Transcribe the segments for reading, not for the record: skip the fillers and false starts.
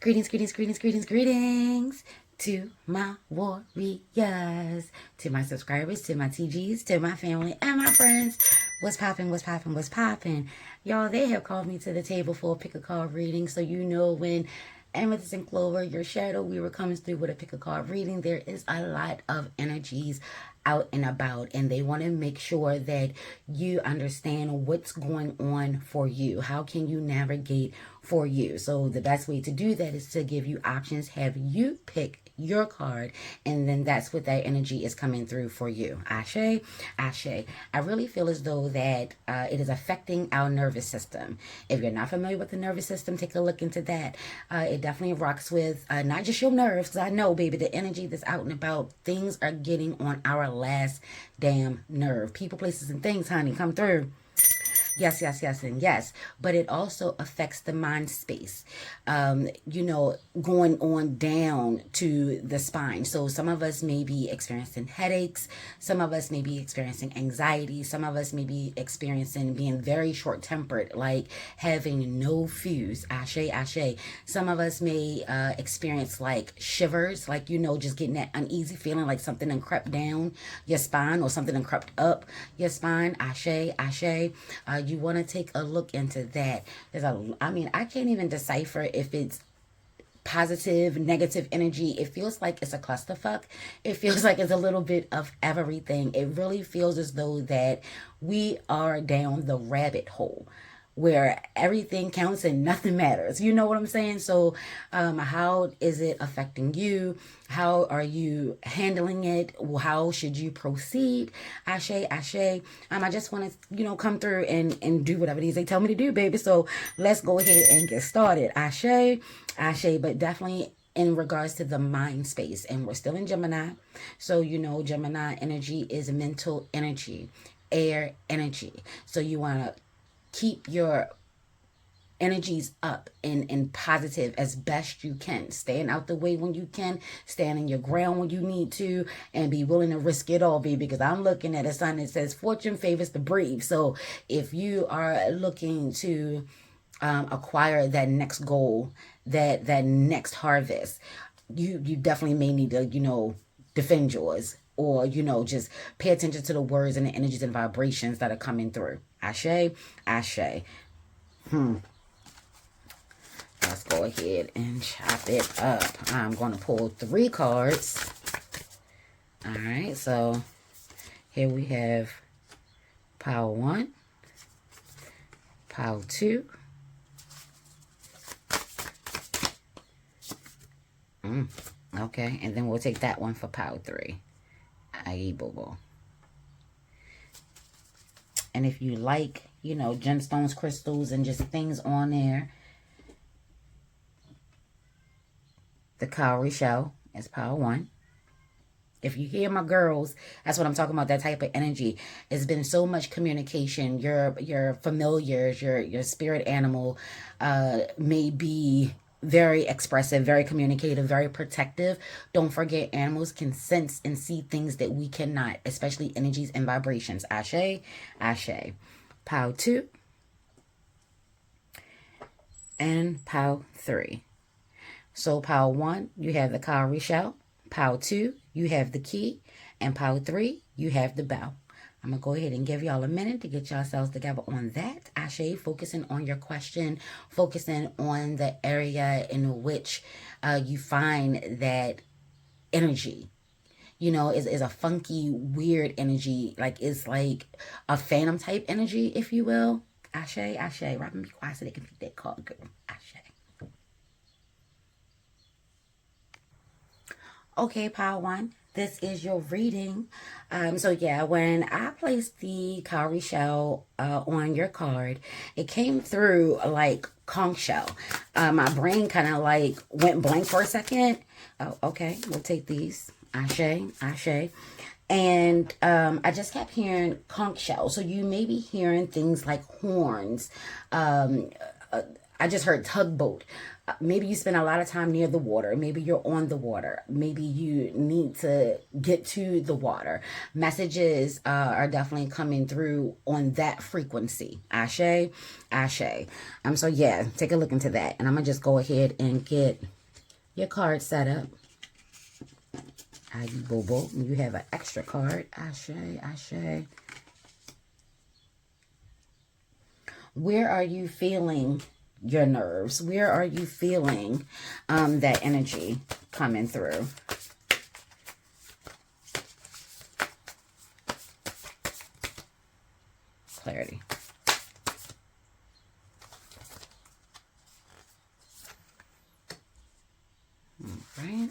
Greetings to my warriors, to my subscribers, to my TGs, to my family and my friends. What's poppin'? Y'all, they have called me to the table for a pick a card reading, so you know when Amethyst and Clover, your shadow, we were coming through with a pick a card reading. There is a lot of energies out and about, and they want to make sure that you understand what's going on for you. How can you navigate for you? So the best way to do that is to give you options, have you pick your card, and then that's what that energy is coming through for you. Ashe. I really feel as though that it is affecting our nervous system. If you're not familiar with the nervous system, take a look into that. It definitely rocks with not just your nerves, because I know, baby, the energy that's out and about, things are getting on our last damn nerve. People, places, and things, honey, come through. Yes, and yes. But it also affects the mind space, going on down to the spine. So some of us may be experiencing headaches. Some of us may be experiencing anxiety. Some of us may be experiencing being very short-tempered, like having no fuse. Ashe. Some of us may experience like shivers, like, just getting that uneasy feeling like something done crept down your spine or something done crept up your spine. Ashe. You want to take a look into that. I can't even decipher if it's positive, negative energy. It feels like it's a clusterfuck. It feels like it's a little bit of everything. It really feels as though that we are down the rabbit hole where everything counts and nothing matters. You know what I'm saying? So how is it affecting you? How are you handling it? How should you proceed? Ashe. I just want to, come through and do whatever it is they tell me to do, baby. So let's go ahead and get started. Ashe. But definitely in regards to the mind space, and we're still in Gemini. So, Gemini energy is mental energy, air energy. So you want to keep your energies up and positive as best you can. Staying out the way when you can, standing your ground when you need to, and be willing to risk it all, baby. Because I'm looking at a sign that says fortune favors the brave. So if you are looking to acquire that next goal, that next harvest, you definitely may need to, defend yours, or, just pay attention to the words and the energies and vibrations that are coming through. Ashe. Let's go ahead and chop it up. I'm going to pull 3 cards. All right, so here we have pile 1, pile 2, okay, and then we'll take that one for pile 3. Aye, boo-boo. And if you like, gemstones, crystals, and just things on there, the cowrie shell is pile 1. If you hear my girls, that's what I'm talking about, that type of energy. It's been so much communication. Your familiars, your spirit animal may be very expressive, very communicative, very protective. Don't forget, animals can sense and see things that we cannot, especially energies and vibrations. Ashe. Pile 2 and pile 3. So pile 1, you have the cowrie shell. Pile 2, you have the key. And pile 3, you have the bell. I'm going to go ahead and give y'all a minute to get yourselves together on that. Ashe, focusing on your question, focusing on the area in which you find that energy. Is a funky, weird energy. Like, it's like a phantom type energy, if you will. Ashe. Robin, be quiet so they can pick that card, girl. Ashe. Okay, pile 1. This is your reading. So yeah, when I placed the cowrie shell on your card, it came through like conch shell. My brain kind of like went blank for a second. Oh, okay, we'll take these. Ashe. And I just kept hearing conch shell. So you may be hearing things like horns. I just heard tugboat. Maybe you spend a lot of time near the water. Maybe you're on the water. Maybe you need to get to the water. Messages are definitely coming through on that frequency. Ashe. So yeah, take a look into that. And I'm going to just go ahead and get your card setup. Aggie Bobo. You have an extra card. Ashe, Ashe. Where are you feeling your nerves? Where are you feeling that energy coming through? Clarity. All right.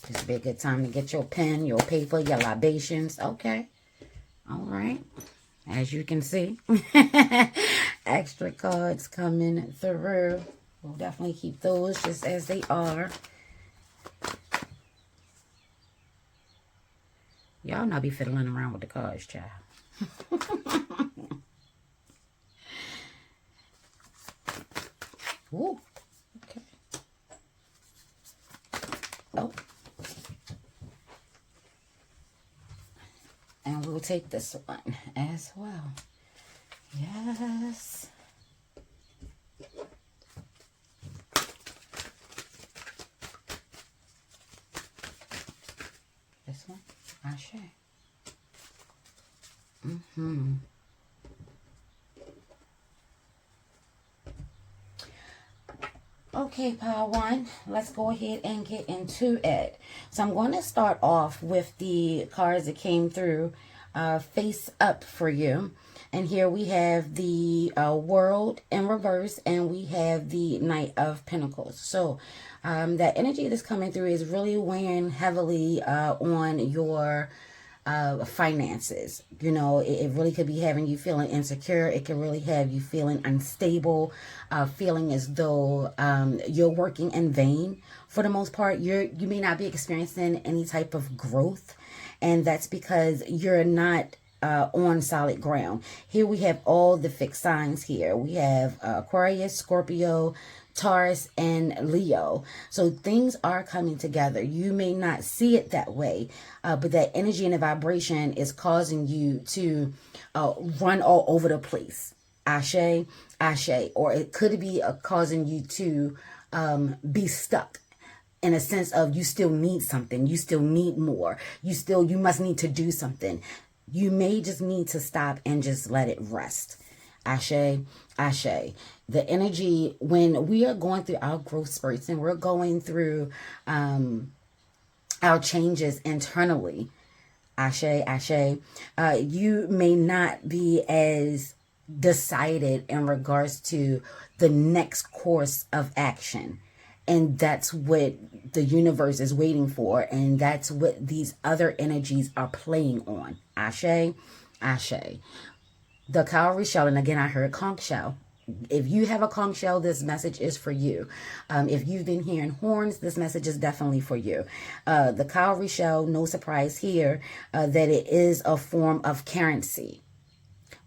This would be a good time to get your pen, your paper, your libations. Okay. All right. As you can see, extra cards coming through. We'll definitely keep those just as they are. Y'all not be fiddling around with the cards, child. Ooh. Okay. Oh. And we'll take this one as well. Yes. This one. Ashe. Okay, Power One, let's go ahead and get into it. So I'm going to start off with the cards that came through face up for you. And here we have the World in reverse, and we have the Knight of Pentacles. So that energy that's coming through is really weighing heavily on your finances. You know, it really could be having you feeling insecure. It can really have you feeling unstable, feeling as though you're working in vain. For the most part, you may not be experiencing any type of growth, and that's because you're not on solid ground. Here we have all the fixed signs here. We have Aquarius, Scorpio, Taurus, and Leo. So things are coming together. You may not see it that way, but that energy and the vibration is causing you to run all over the place. Ashe, Ashe. Or it could be causing you to be stuck, in a sense of you still need something. You still need more. You must need to do something. You may just need to stop and just let it rest. Ashe, Ashe. The energy, when we are going through our growth spurts and we're going through our changes internally, Ashe, Ashe, you may not be as decided in regards to the next course of action. And that's what the universe is waiting for. And that's what these other energies are playing on. Ashe, Ashe. The cowrie shell, and again, I heard conch shell. If you have a conch shell, this message is for you. If you've been hearing horns, this message is definitely for you. The cowrie shell, no surprise here, that it is a form of currency.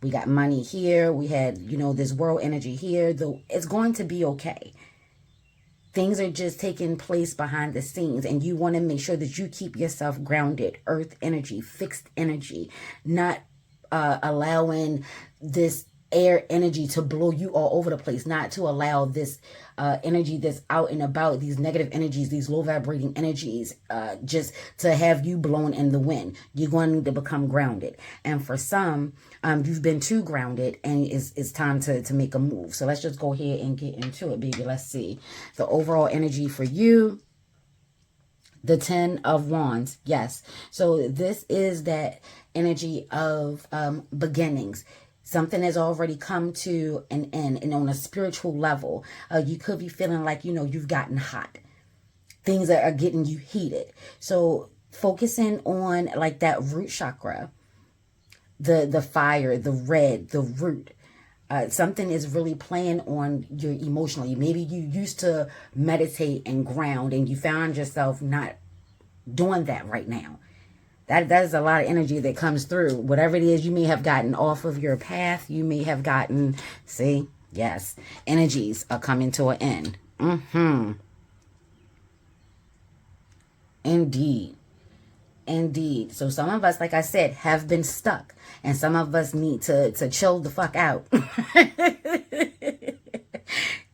We got money here. We had, this world energy here. Though it's going to be okay. Things are just taking place behind the scenes, and you want to make sure that you keep yourself grounded. Earth energy, fixed energy, not allowing this air energy to blow you all over the place, not to allow this energy that's out and about, these negative energies, these low vibrating energies, just to have you blown in the wind. You're going to need to become grounded. And for some, you've been too grounded, and it's time to make a move. So let's just go ahead and get into it, baby. Let's see. The overall energy for you. The 10 of Wands. Yes. So this is that energy of beginnings. Something has already come to an end, and on a spiritual level, you could be feeling like, you've gotten hot. Things are getting you heated. So focusing on like that root chakra, the fire, the red, the root. Something is really playing on your emotionally. Maybe you used to meditate and ground, and you found yourself not doing that right now. That is a lot of energy that comes through. Whatever it is, you may have gotten off of your path. You may have gotten, see, Yes, energies are coming to an end. Indeed. Indeed. So some of us, like I said, have been stuck. And some of us need to chill the fuck out.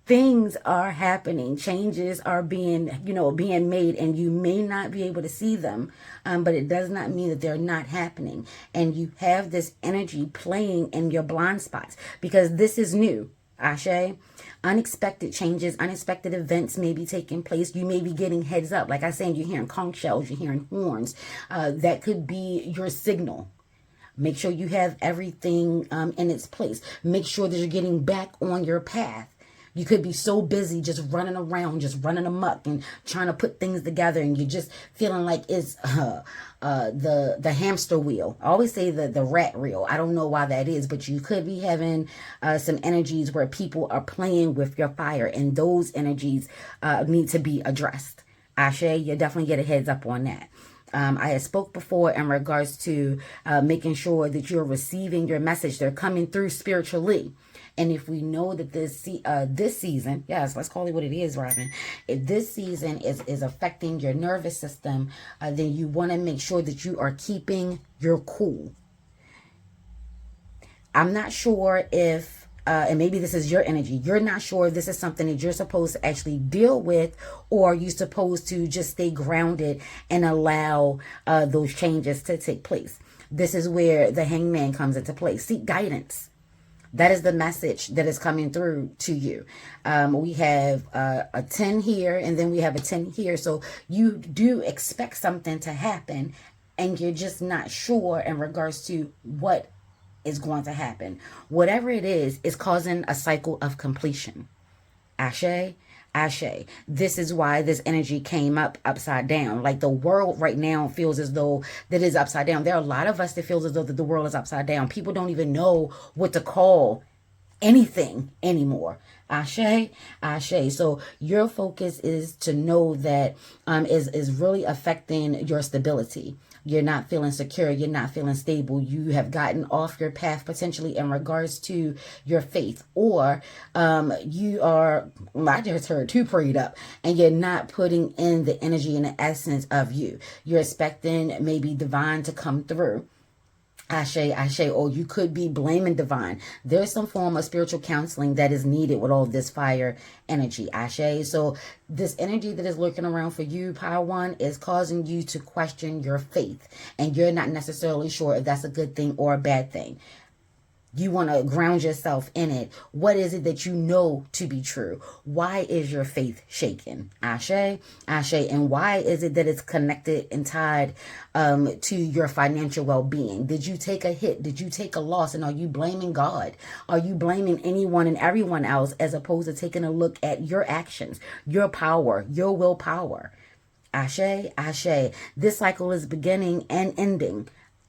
Things are happening. Changes are being made, and you may not be able to see them, but it does not mean that they're not happening. And you have this energy playing in your blind spots because this is new. Ashe. Unexpected changes, unexpected events may be taking place. You may be getting heads up. Like I said, you're hearing conch shells, you're hearing horns. That could be your signal. Make sure you have everything in its place. Make sure that you're getting back on your path. You could be so busy just running around, just running amok and trying to put things together, and you're just feeling like it's the hamster wheel. I always say the rat reel. I don't know why that is, but you could be having some energies where people are playing with your fire, and those energies need to be addressed. Ashe, you definitely get a heads up on that. I had spoke before in regards to making sure that you're receiving your message. They're coming through spiritually. And if we know that this season, yes, let's call it what it is, Robin. If this season is affecting your nervous system, then you want to make sure that you are keeping your cool. I'm not sure if, and maybe this is your energy, you're not sure if this is something that you're supposed to actually deal with, or you're supposed to just stay grounded and allow those changes to take place. This is where the hangman comes into play. Seek guidance. That is the message that is coming through to you. We have a 10 here, and then we have a 10 here. So you do expect something to happen, and you're just not sure in regards to what is going to happen. Whatever it is causing a cycle of completion. Ashe. Ashe. This is why this energy came up upside down. Like the world right now feels as though that is upside down. There are a lot of us that feels as though that the world is upside down. People don't even know what to call anything anymore. Ashe, ashe. So your focus is to know that is really affecting your stability. You're not feeling secure. You're not feeling stable. You have gotten off your path potentially in regards to your faith, or you are, I just heard too prayed up, and you're not putting in the energy and the essence of you. You're expecting maybe divine to come through. Ashe, ashe, or you could be blaming divine. There's some form of spiritual counseling that is needed with all this fire energy. Ashe. So this energy that is lurking around for you, Power One, is causing you to question your faith. And you're not necessarily sure if that's a good thing or a bad thing. You want to ground yourself in it. What is it that you know to be true? Why is your faith shaken? Ashe, ashe. And why is it that it's connected and tied to your financial well-being? Did you take a hit? Did you take a loss? And are you blaming God? Are you blaming anyone and everyone else, as opposed to taking a look at your actions, your power, your willpower? Ashe, ashe. This cycle is beginning and ending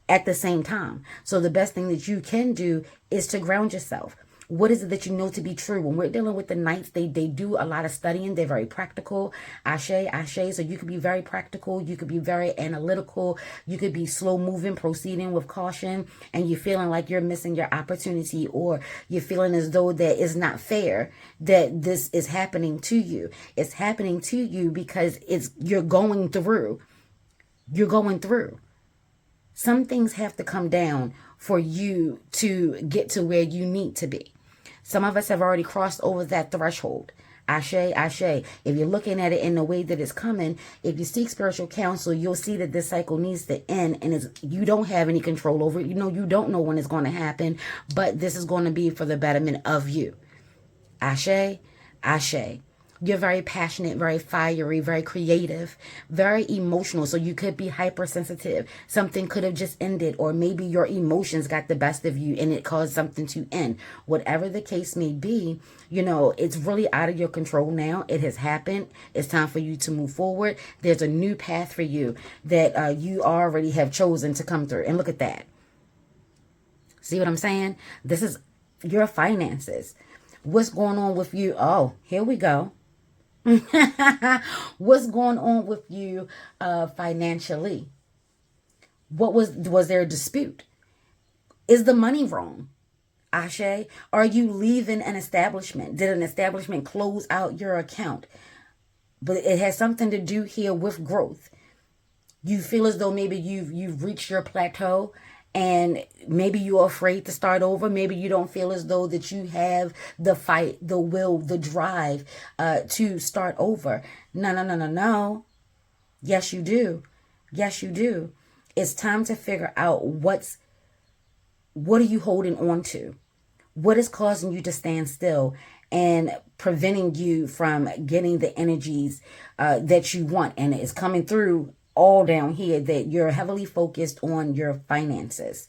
at the same time. So the best thing that you can do is to ground yourself. What is it that you know to be true? When we're dealing with the Knights, they do a lot of studying. They're very practical. Ashe, ashe. So you could be very practical. You could be very analytical. You could be slow moving, proceeding with caution, and you're feeling like you're missing your opportunity, or you're feeling as though that it's not fair that this is happening to you. It's happening to you because you're going through. You're going through. Some things have to come down for you to get to where you need to be. Some of us have already crossed over that threshold. Ashe, ashe. If you're looking at it in the way that it's coming, if you seek spiritual counsel, you'll see that this cycle needs to end, and you don't have any control over it. You don't know when it's going to happen, but this is going to be for the betterment of you. Ashe, ashe. You're very passionate, very fiery, very creative, very emotional. So you could be hypersensitive. Something could have just ended, or maybe your emotions got the best of you and it caused something to end. Whatever the case may be, it's really out of your control now. It has happened. It's time for you to move forward. There's a new path for you that you already have chosen to come through. And look at that. See what I'm saying? This is your finances. What's going on with you? Oh, here we go. What's going on with you financially? What was there a dispute? Is the money wrong? Ashe, are you leaving an establishment? Did an establishment close out your account? But it has something to do here with growth. You feel as though maybe you've reached your plateau, and maybe you're afraid to start over. Maybe you don't feel as though that you have the fight, the will, the drive to start over. No, no, no, no, no. Yes, you do. Yes, you do. It's time to figure out what are you holding on to? What is causing you to stand still and preventing you from getting the energies that you want? And it's coming through all down here that you're heavily focused on your finances.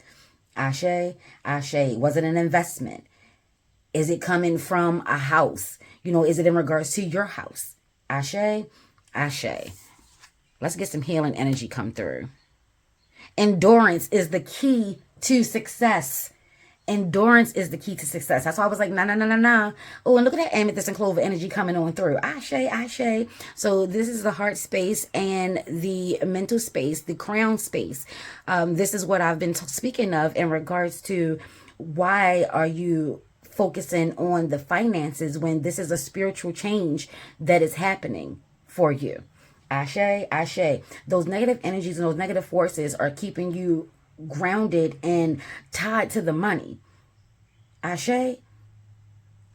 Ashe, Ashe. Was it an investment? Is it coming from a house? Is it in regards to your house? Ashe, Ashe. Let's get some healing energy come through. Endurance is the key to success. Endurance is the key to success. That's why I was like, nah. Oh, and look at that amethyst and clover energy coming on through. Ashe, Ashe. So this is the heart space and the mental space, the crown space. This is what I've been speaking of in regards to why are you focusing on the finances when this is a spiritual change that is happening for you. Ashe, Ashe. Those negative energies and those negative forces are keeping you grounded and tied to the money. Ashe.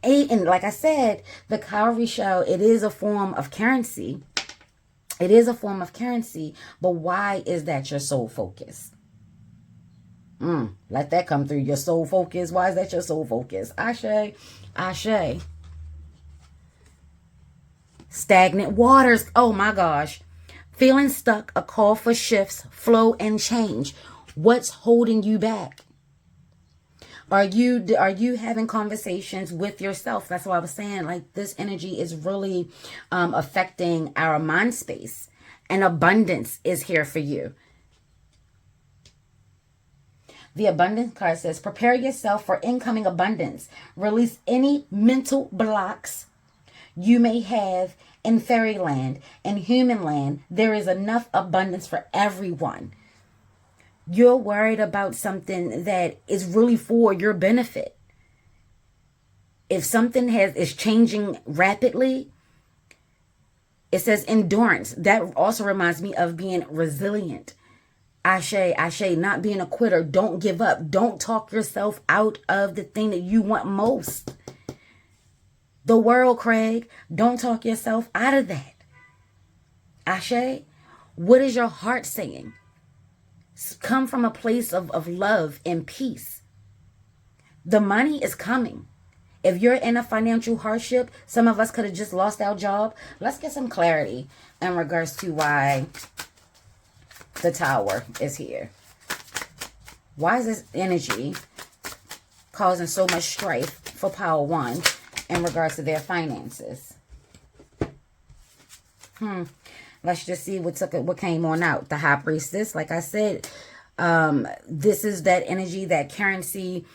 And like I said, the cowrie shell, it is a form of currency. It is a form of currency. But why is that your sole focus? Let that come through. Your soul focus. Why is that your soul focus? Ashe, Ashe. Stagnant waters. Oh my gosh. Feeling stuck. A call for shifts, flow, and change. What's holding you back? Are you having conversations with yourself? That's what I was saying. Like, this energy is really affecting our mind space. And abundance is here for you. The abundance card says, prepare yourself for incoming abundance. Release any mental blocks you may have in fairyland and human land. There is enough abundance for everyone. You're worried about something that is really for your benefit. If something is changing rapidly, it says endurance. That also reminds me of being resilient. Ashe, Ashe, not being a quitter. Don't give up. Don't talk yourself out of the thing that you want most. The world, Craig. Don't talk yourself out of that. Ashe, what is your heart saying? Come from a place of love and peace. The money is coming. If you're in a financial hardship, some of us could have just lost our job. Let's get some clarity in regards to why the Tower is here. Why is this energy causing so much strife for Power 1 in regards to their finances? Let's just see what came on out. The High Priestess, like I said, this is that energy, that currency.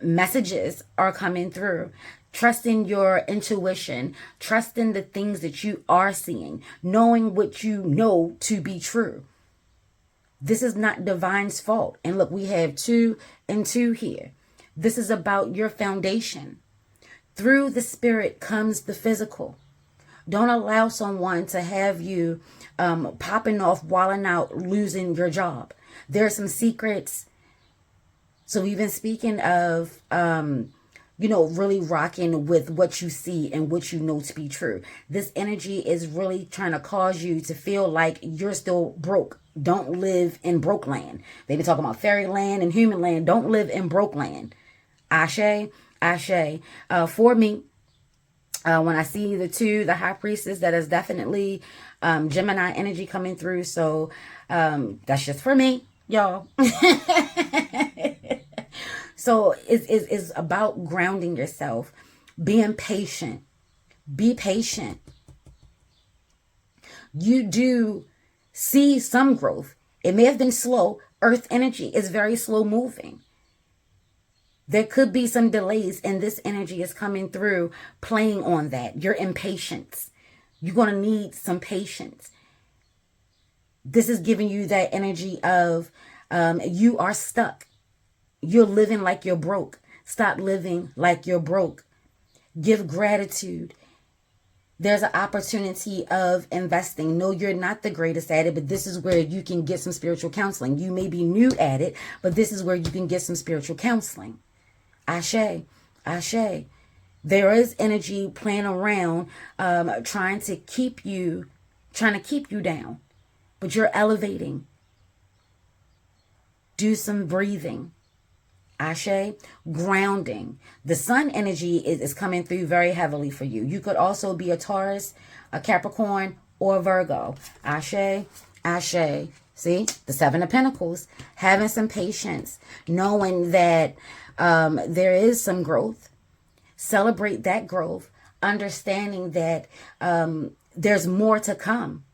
Messages are coming through. Trusting your intuition, trusting the things that you are seeing, knowing what you know to be true. This is not divine's fault. And look, we have 2 and 2 here. This is about your foundation. Through the spirit comes the physical. Don't allow someone to have you popping off, wilding out, losing your job. There are some secrets. So we've been speaking of, really rocking with what you see and what you know to be true. This energy is really trying to cause you to feel like you're still broke. Don't live in broke land. They've been talking about fairyland and human land. Don't live in broke land. Ashe, Ashe. For me, when I see the 2, the High Priestess, that is definitely Gemini energy coming through. So that's just for me, y'all. So it's about grounding yourself, being patient. Be patient. You do see some growth. It may have been slow. Earth energy is very slow moving. There could be some delays, and this energy is coming through, playing on that. Your impatience. You're going to need some patience. This is giving you that energy of you are stuck. You're living like you're broke. Stop living like you're broke. Give gratitude. There's an opportunity of investing. No, you're not the greatest at it, but this is where you can get some spiritual counseling. You may be new at it, but this is where you can get some spiritual counseling. Ashe, ashe. There is energy playing around, trying to keep you down, but you're elevating. Do some breathing. Ashe, grounding. The sun energy is coming through very heavily for you. You could also be a Taurus, a Capricorn, or a Virgo. Ashe, ashe. See, the Seven of Pentacles. Having some patience, knowing that there is some growth. Celebrate that growth, understanding that there's more to come.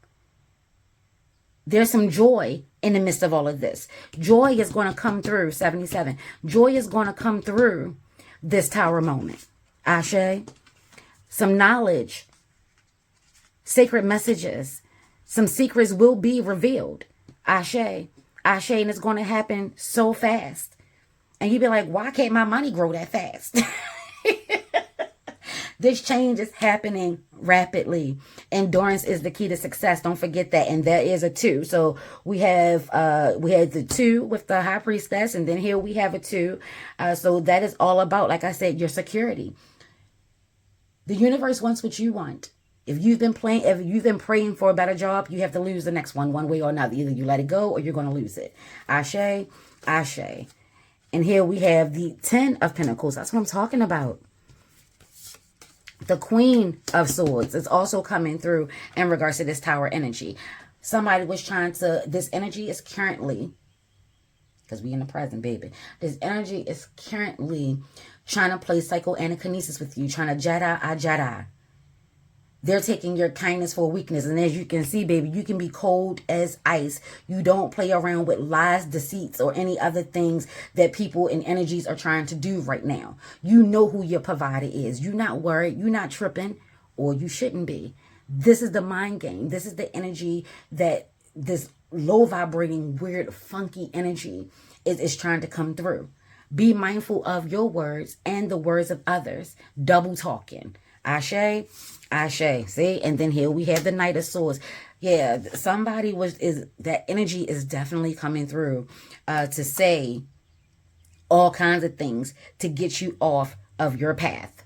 There's some joy in the midst of all of this. Joy is going to come through, 77. Joy is going to come through this Tower moment. Ashe. Some knowledge. Sacred messages. Some secrets will be revealed. Ashe. Ashe. And it's going to happen so fast. And you'd be like, why can't my money grow that fast? This change is happening rapidly. Endurance is the key to success. Don't forget that. And there is a 2. So we had the 2 with the High Priestess, and then here we have a 2. So that is all about, like I said, your security. The universe wants what you want. If you've been praying for a better job, you have to lose the next one way or another. Either you let it go or you're going to lose it. Ashe, ashe. And here we have the 10 of Pentacles. That's what I'm talking about. The Queen of Swords is also coming through in regards to this Tower energy. Somebody was trying to, this energy is currently, because we in the present, baby. This energy is currently trying to play psychoanakinesis with you, trying to Jedi. They're taking your kindness for weakness. And as you can see, baby, you can be cold as ice. You don't play around with lies, deceits, or any other things that people and energies are trying to do right now. You know who your provider is. You're not worried. You're not tripping, or you shouldn't be. This is the mind game. This is the energy that this low vibrating, weird, funky energy is trying to come through. Be mindful of your words and the words of others. Double talking. Ashe, ashe. See? And then here we have the Knight of Swords. Yeah, that energy is definitely coming through to say all kinds of things to get you off of your path.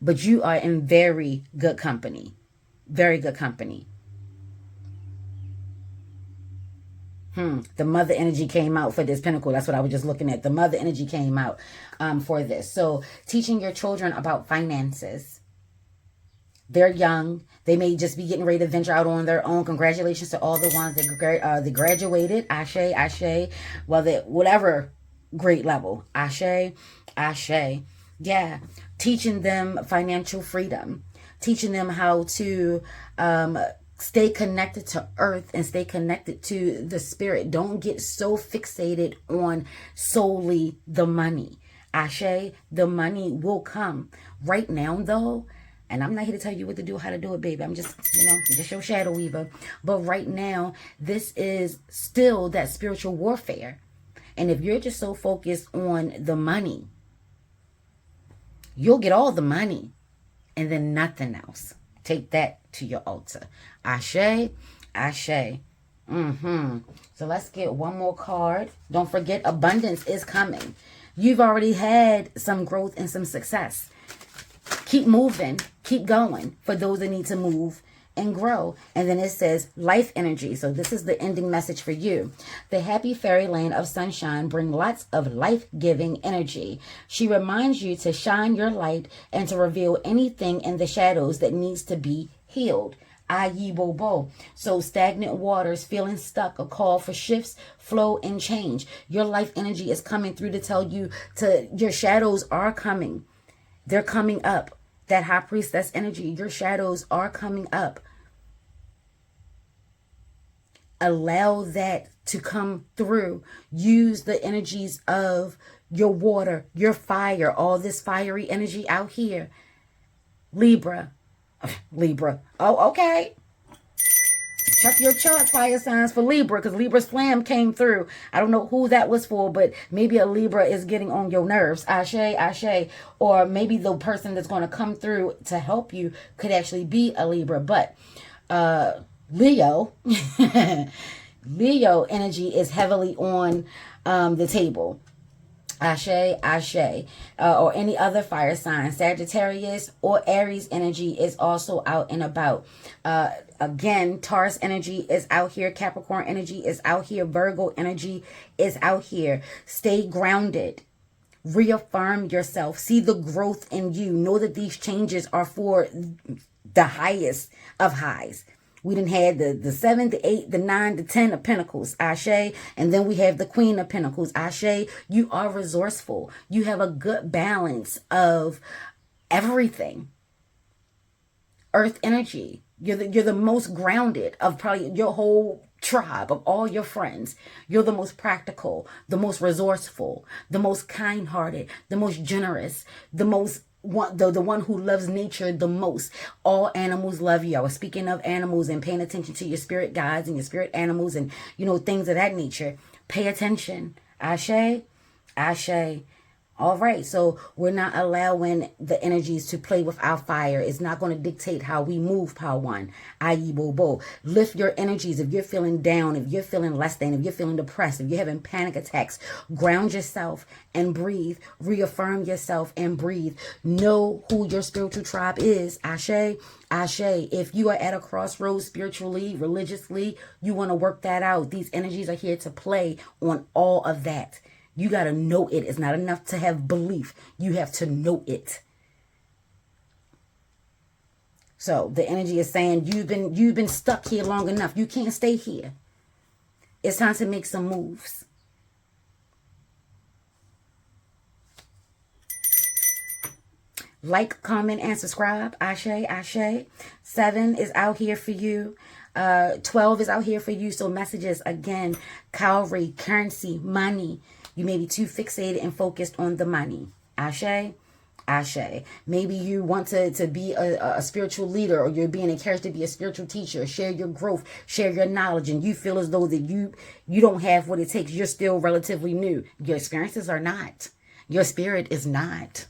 But you are in very good company. Very good company. The Mother energy came out for this Pentacle. That's what I was just looking at. The Mother energy came out for this. So teaching your children about finances. They're young. They may just be getting ready to venture out on their own. Congratulations to all the ones that graduated. Ashe, ashe. Well, whatever grade level. Ashe, ashe. Yeah. Teaching them financial freedom. Teaching them how to stay connected to earth and stay connected to the spirit. Don't get so fixated on solely the money. Ashe, the money will come. Right now, though, and I'm not here to tell you what to do, how to do it, baby. I'm just, just your shadow weaver. But right now, this is still that spiritual warfare. And if you're just so focused on the money, you'll get all the money and then nothing else. Take that to your altar. Ashe, ashe. So let's get one more card. Don't forget, abundance is coming. You've already had some growth and some success. Keep moving. Keep going for those that need to move and grow. And then it says life energy. So this is the ending message for you. The happy fairyland of sunshine bring lots of life-giving energy. She reminds you to shine your light and to reveal anything in the shadows that needs to be healed. Ayi Bobo. So stagnant waters, feeling stuck, a call for shifts, flow, and change. Your life energy is coming through to tell you your shadows are coming. They're coming up. That High Priestess energy, your shadows are coming up. Allow that to come through. Use the energies of your water, your fire, all this fiery energy out here. Libra. Oh, okay. Check your charts, fire signs, for Libra, because Libra Slam came through. I don't know who that was for, but maybe a Libra is getting on your nerves. Ashe, ashe. Or maybe the person that's going to come through to help you could actually be a Libra. But Leo, Leo energy is heavily on the table. Ashe, Ashe, or any other fire sign. Sagittarius or Aries energy is also out and about. Again, Taurus energy is out here. Capricorn energy is out here. Virgo energy is out here. Stay grounded. Reaffirm yourself. See the growth in you. Know that these changes are for the highest of highs. We done had the 7, the 8, the 9, the 10 of Pentacles, Ashe. And then we have the Queen of Pentacles, Ashe. You are resourceful. You have a good balance of everything. Earth energy. You're the most grounded of probably your whole tribe, of all your friends. You're the most practical, the most resourceful, the most kind-hearted, the most generous, the one who loves nature the most. All animals love you. I was speaking of animals and paying attention to your spirit guides and your spirit animals and, things of that nature. Pay attention. Ashe, Ashe. All right, so we're not allowing the energies to play with our fire. It's not going to dictate how we move, Power One. I.e. Bobo. Lift your energies. If you're feeling down, if you're feeling less than, if you're feeling depressed, if you're having panic attacks, ground yourself and breathe. Reaffirm yourself and breathe. Know who your spiritual tribe is. Ashe, Ashe. If you are at a crossroads spiritually, religiously, you want to work that out. These energies are here to play on all of that. You got to know it. It's not enough to have belief. You have to know it. So the energy is saying you've been stuck here long enough. You can't stay here. It's time to make some moves. Like, comment, and subscribe. Ashe, Ashe. 7 is out here for you. 12 is out here for you. So messages, again, cavalry, currency, money. You may be too fixated and focused on the money. Ashe, Ashe. Maybe you want to be a spiritual leader, or you're being encouraged to be a spiritual teacher. Share your growth, share your knowledge, and you feel as though that you don't have what it takes. You're still relatively new. Your experiences are not. Your spirit is not.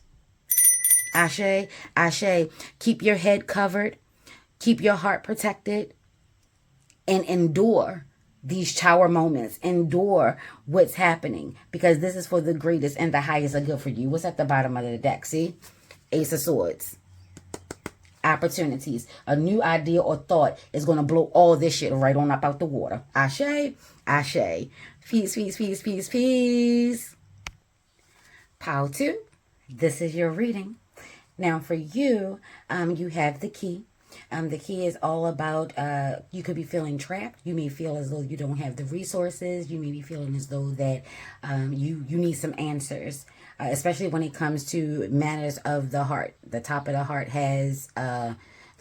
Ashe, Ashe. Keep your head covered. Keep your heart protected. And endure these tower moments. Endure what's happening, because this is for the greatest and the highest of good for you. What's at the bottom of the deck? See? Ace of Swords. Opportunities. A new idea or thought is going to blow all this shit right on up out the water. Ashe, Ashe. Peace, peace, peace, peace, peace. Power 2. This is your reading. Now for you, you have the key. The key is all about, you could be feeling trapped. You may feel as though you don't have the resources. You may be feeling as though that you need some answers, especially when it comes to matters of the heart. The top of the heart has, the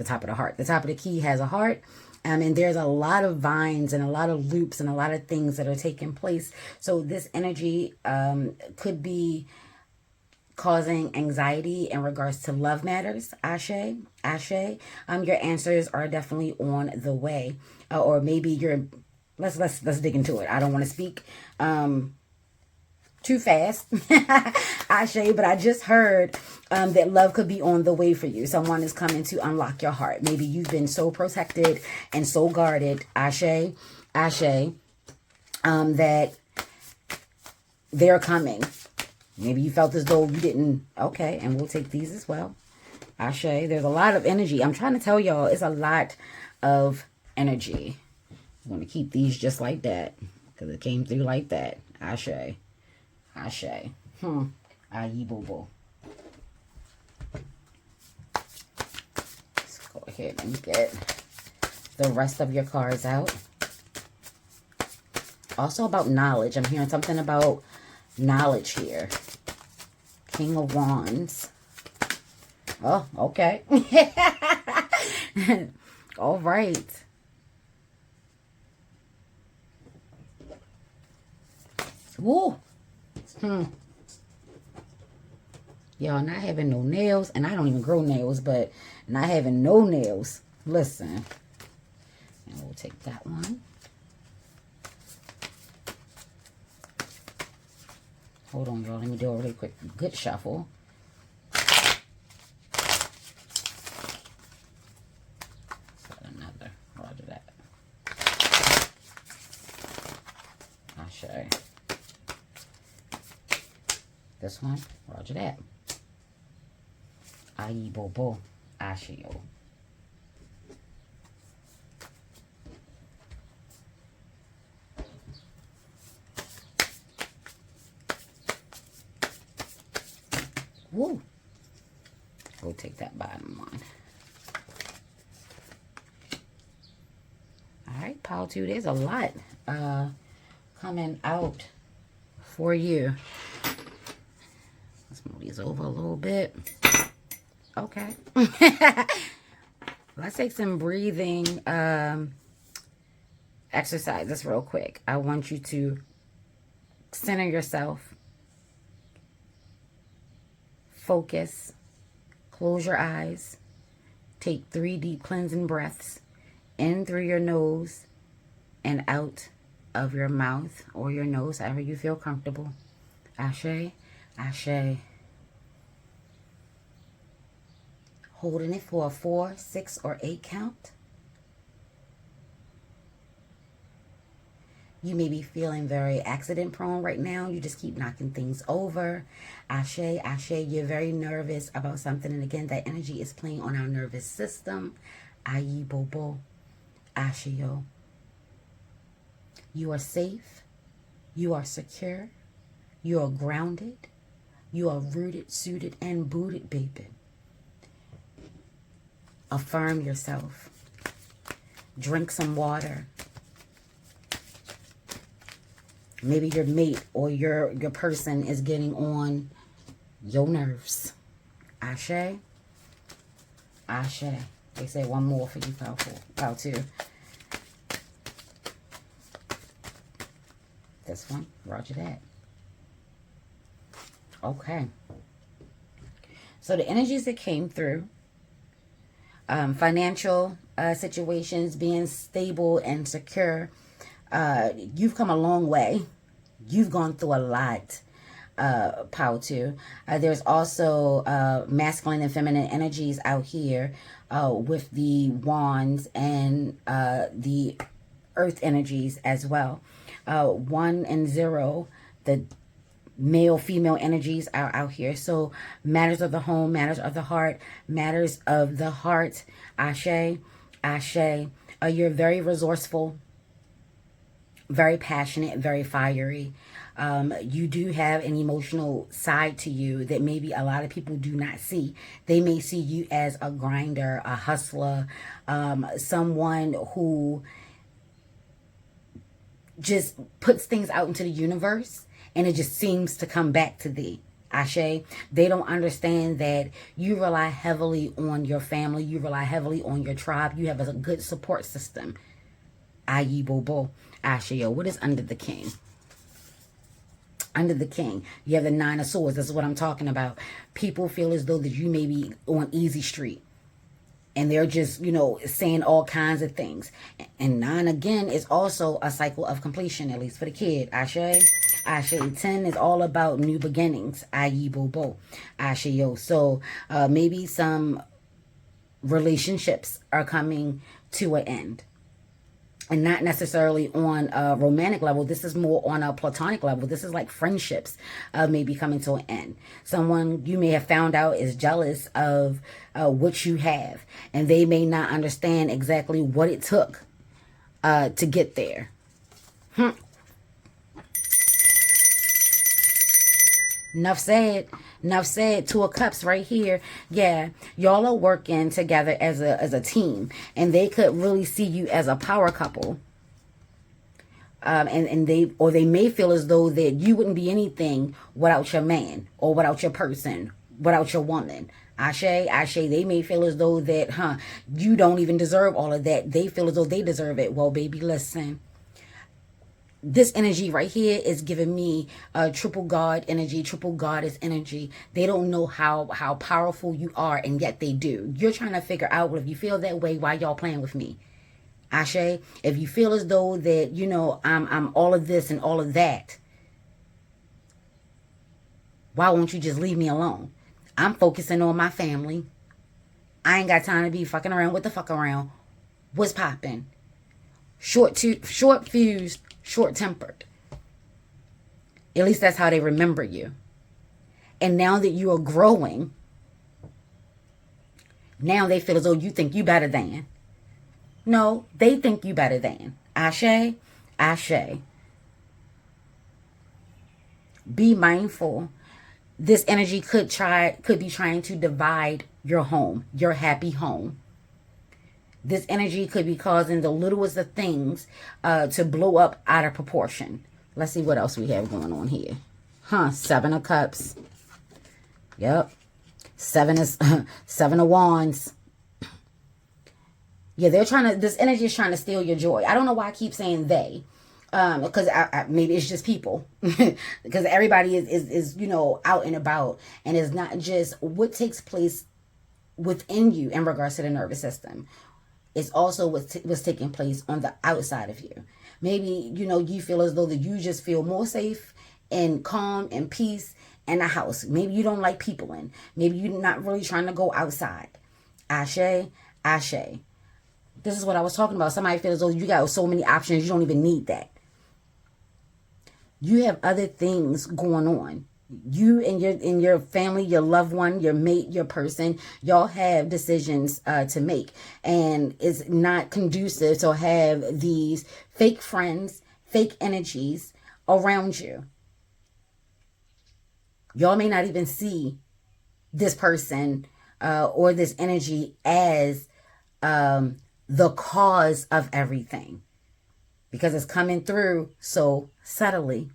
top of the key has a heart. And there's a lot of vines and a lot of loops and a lot of things that are taking place. So this energy could be causing anxiety in regards to love matters. Ashe, Ashe. Your answers are definitely on the way, or maybe you're. Let's dig into it. I don't want to speak too fast, Ashe. But I just heard that love could be on the way for you. Someone is coming to unlock your heart. Maybe you've been so protected and so guarded, Ashe, Ashe, that they're coming. Maybe you felt as though you didn't. Okay, and we'll take these as well. Ashe, there's a lot of energy. I'm trying to tell y'all, it's a lot of energy. I'm going to keep these just like that, because it came through like that. Ashe, Ashe. Ayi boo. Let's go ahead and get the rest of your cards out. Also about knowledge. I'm hearing something about knowledge here. King of Wands. Oh, okay. All right. Woo. Y'all, not having no nails, and I don't even grow nails, but not having no nails. Listen. And we'll take that one. Hold on, y'all. Let me do a really quick good shuffle. Another. Roger that. Ashe. This one. Roger that. Ayi bobo. Ashio. Woo. We'll take that bottom one. All right, pile 2. There's a lot coming out for you. Let's move these over a little bit. Okay. Let's take some breathing exercises real quick. I want you to center yourself. Focus. Close your eyes. Take 3 deep cleansing breaths. In through your nose and out of your mouth or your nose, however you feel comfortable. Ashe, ashe. Holding it for a 4, 6, or 8 count. You may be feeling very accident prone right now. You just keep knocking things over. Ashe, ashe. You're very nervous about something. And again, that energy is playing on our nervous system. Ayi bobo. Ashio. You are safe. You are secure. You are grounded. You are rooted, suited, and booted, baby. Affirm yourself. Drink some water. Maybe your mate or your person is getting on your nerves. Ashe. Ashe. They say one more for you, pile 2. This one. Roger that. Okay. So the energies that came through. Financial situations, being stable and secure. You've come a long way. You've gone through a lot, pile 2. There's also masculine and feminine energies out here with the wands and the earth energies as well. 1 and 0, the male, female energies are out here. So matters of the home, matters of the heart, matters of the heart. Ashe, ashe. You're very resourceful, very passionate, very fiery. You do have an emotional side to you that maybe a lot of people do not see. They may see you as a grinder, a hustler, someone who just puts things out into the universe and it just seems to come back to thee. Ashe. They don't understand that you rely heavily on your family. You rely heavily on your tribe. You have a good support system. Ayi bobo. Ashe. What is under the king? Under the king, you have the 9 of Swords. This is what I'm talking about. People feel as though that you may be on easy street. And they're just, saying all kinds of things. And 9, again, is also a cycle of completion, at least for the kid. Ashe. Ashe. 10 is all about new beginnings. Ayi bobo. Ashe yo. So maybe some relationships are coming to an end. And not necessarily on a romantic level. This is more on a platonic level. This is like friendships maybe coming to an end. Someone you may have found out is jealous of what you have. And they may not understand exactly what it took to get there. Enough said. Enough said. 2 of Cups right here. Yeah, y'all are working together as a team, and they could really see you as a power couple. And they may feel as though that you wouldn't be anything without your man or without your person, without your woman. Ashe, ashe. They may feel as though that, you don't even deserve all of that. They feel as though they deserve it. Well, baby, listen. This energy right here is giving me triple God energy, triple goddess energy. They don't know how powerful you are, and yet they do. You're trying to figure out, well, if you feel that way, why y'all playing with me? Ashe, if you feel as though that, you know, I'm all of this and all of that, why won't you just leave me alone? I'm focusing on my family. I ain't got time to be fucking around with the fuck around. What's popping? Short fused, short tempered. At least that's how they remember you. And now that you are growing, now they feel as though you think you better than. No, they think you better than. Ashe, ashe. Be mindful. This energy could be trying to divide your home, your happy home. This energy could be causing the littlest of things to blow up out of proportion. Let's see what else we have going on here. Seven of Cups. Yep. Seven of Wands. Yeah, this energy is trying to steal your joy. I don't know why I keep saying they. Because maybe it's just people. Because everybody is, you know, out and about. And it's not just what takes place within you in regards to the nervous system. It's also what's taking place on the outside of you. Maybe, you know, you feel as though that you just feel more safe and calm and peace in a house. Maybe you don't like people in. Maybe you're not really trying to go outside. Ashe, ashe. This is what I was talking about. Somebody feels as though you got so many options, you don't even need that. You have other things going on. You and your family, your loved one, your mate, your person, y'all have decisions to make. And it's not conducive to have these fake friends, fake energies around you. Y'all may not even see this person or this energy as the cause of everything, because it's coming through so subtly.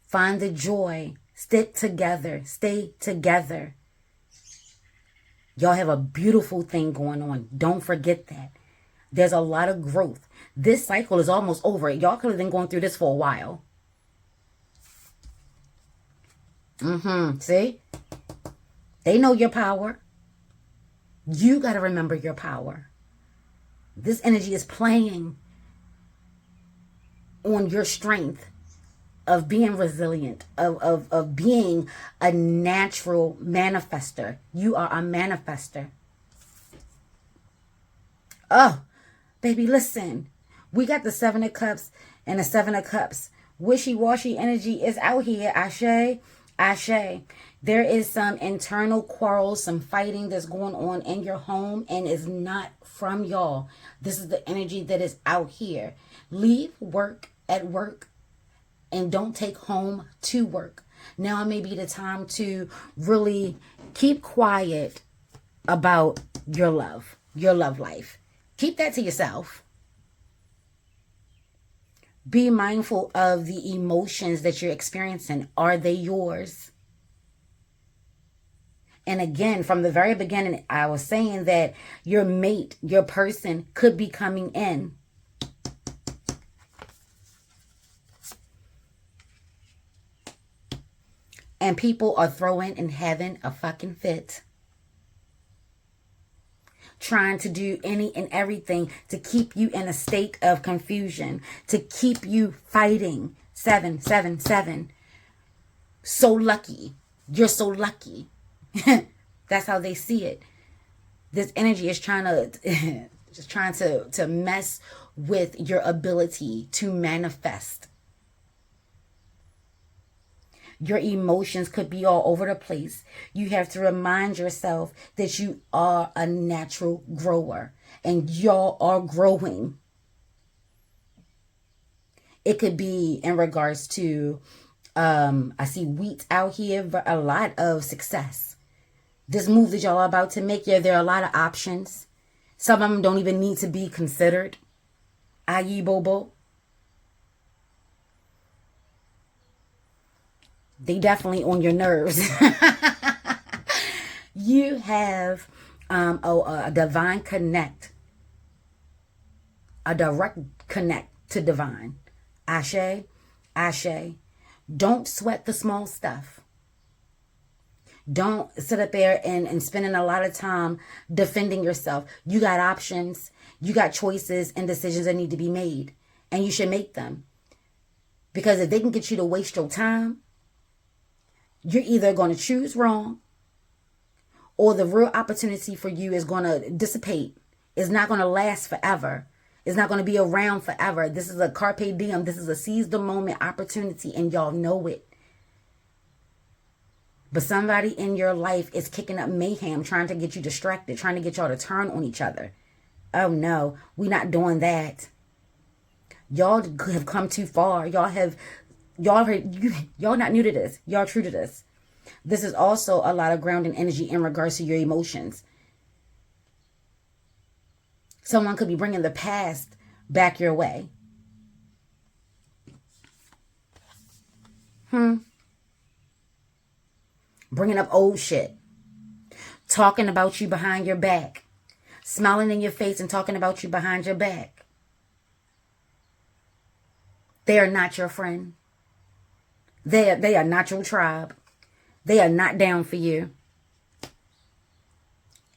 Find the joy. Stick together. Stay together. Y'all have a beautiful thing going on. Don't forget that. There's a lot of growth. This cycle is almost over. Y'all could have been going through this for a while. See? They know your power. You got to remember your power. This energy is playing on your strength of being resilient, of being a natural manifester. You are a manifester. Oh, baby, listen. We got the Seven of Cups and the Seven of Cups. Wishy-washy energy is out here. Ashe, ashe. There is some internal quarrels, some fighting that's going on in your home, and it's not from y'all. This is the energy that is out here. Leave work at work and don't take home to work. Now may be the time to really keep quiet about your love life. Keep that to yourself. Be mindful of the emotions that you're experiencing. Are they yours? And again, from the very beginning, I was saying that your mate, your person could be coming in. And people are throwing and having a fucking fit. Trying to do any and everything to keep you in a state of confusion. To keep you fighting. 777. So lucky. You're so lucky. That's how they see it. This energy is trying to mess with your ability to manifest. Your emotions could be all over the place. You have to remind yourself that you are a natural grower and y'all are growing. It could be in regards to, I see wheat out here, a lot of success. This move that y'all are about to make, yeah, there are a lot of options. Some of them don't even need to be considered. Aye, Bobo. They definitely on your nerves. You have a divine connect. A direct connect to divine. Ashe, ashe. Don't sweat the small stuff. Don't sit up there and spending a lot of time defending yourself. You got options. You got choices and decisions that need to be made. And you should make them. Because if they can get you to waste your time, you're either going to choose wrong, or the real opportunity for you is going to dissipate. It's not going to last forever. It's not going to be around forever. This is a carpe diem. This is a seize the moment opportunity, and y'all know it. But somebody in your life is kicking up mayhem, trying to get you distracted, trying to get y'all to turn on each other. Oh no, we're not doing that. Y'all have come too far. Y'all not new to this. Y'all true to this. This is also a lot of grounding energy in regards to your emotions. Someone could be bringing the past back your way. Bringing up old shit. Talking about you behind your back. Smiling in your face and talking about you behind your back. They are not your friend. They are not your tribe. They are not down for you.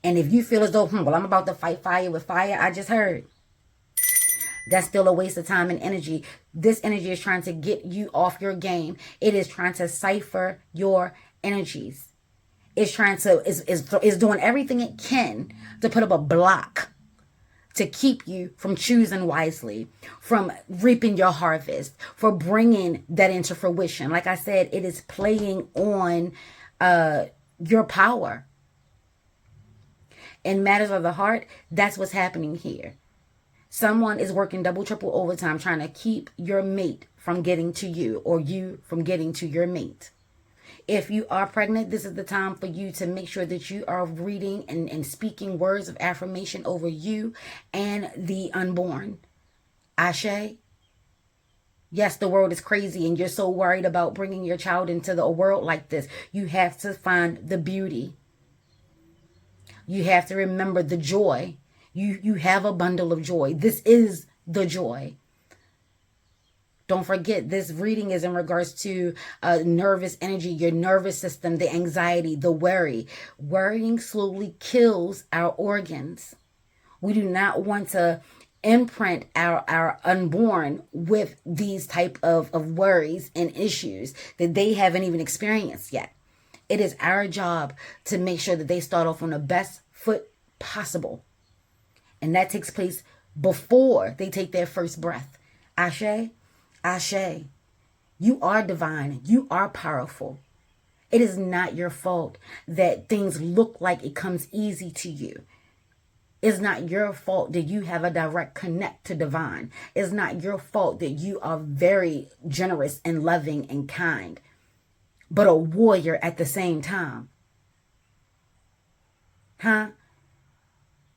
And if you feel as though, well, I'm about to fight fire with fire, I just heard. That's still a waste of time and energy. This energy is trying to get you off your game. It is trying to cipher your energies. It's trying to, is doing everything it can to put up a block to keep you from choosing wisely, from reaping your harvest, for bringing that into fruition. Like I said, it is playing on your power. In matters of the heart, that's what's happening here. Someone is working double, triple overtime trying to keep your mate from getting to you, or you from getting to your mate. If you are pregnant, this is the time for you to make sure that you are reading and speaking words of affirmation over you and the unborn. Ashe. Yes, the world is crazy and you're so worried about bringing your child into the world like this. You have to find the beauty. You have to remember the joy. You have a bundle of joy. This is the joy. Don't forget, this reading is in regards to nervous energy, your nervous system, the anxiety, the worry. Worrying slowly kills our organs. We do not want to imprint our unborn with these type of worries and issues that they haven't even experienced yet. It is our job to make sure that they start off on the best foot possible. And that takes place before they take their first breath. Ashe, Ashe. You are divine. You are powerful. It is not your fault that things look like it comes easy to you. It's not your fault that you have a direct connect to divine. It's not your fault that you are very generous and loving and kind, but a warrior at the same time.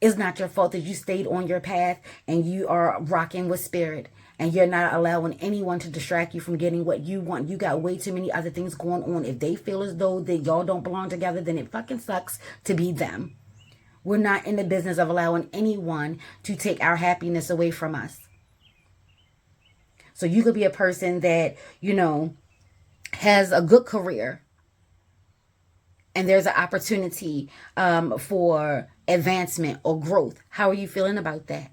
It's not your fault that you stayed on your path and you are rocking with spirit and you're not allowing anyone to distract you from getting what you want. You got way too many other things going on. If they feel as though that y'all don't belong together, then it fucking sucks to be them. We're not in the business of allowing anyone to take our happiness away from us. So you could be a person that, has a good career and there's an opportunity for advancement or growth. How are you feeling about that?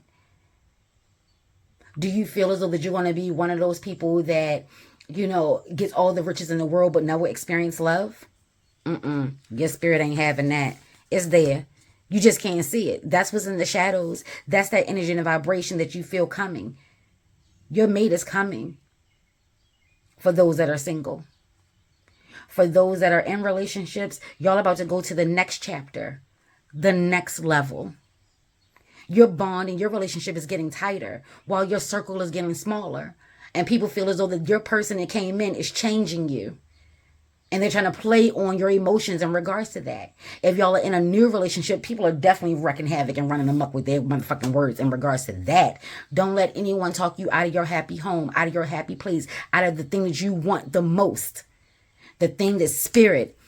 Do you feel as though that you want to be one of those people that, gets all the riches in the world but never experience love? Your spirit ain't having that. It's there. You just can't see it. That's what's in the shadows. That's that energy and vibration that you feel coming. Your mate is coming for those that are single. For those that are in relationships, y'all about to go to the next chapter, the next level. Your bond and your relationship is getting tighter while your circle is getting smaller. And people feel as though that your person that came in is changing you. And they're trying to play on your emotions in regards to that. If y'all are in a new relationship, people are definitely wrecking havoc and running amok with their motherfucking words in regards to that. Don't let anyone talk you out of your happy home, out of your happy place, out of the thing that you want the most. The thing that spirit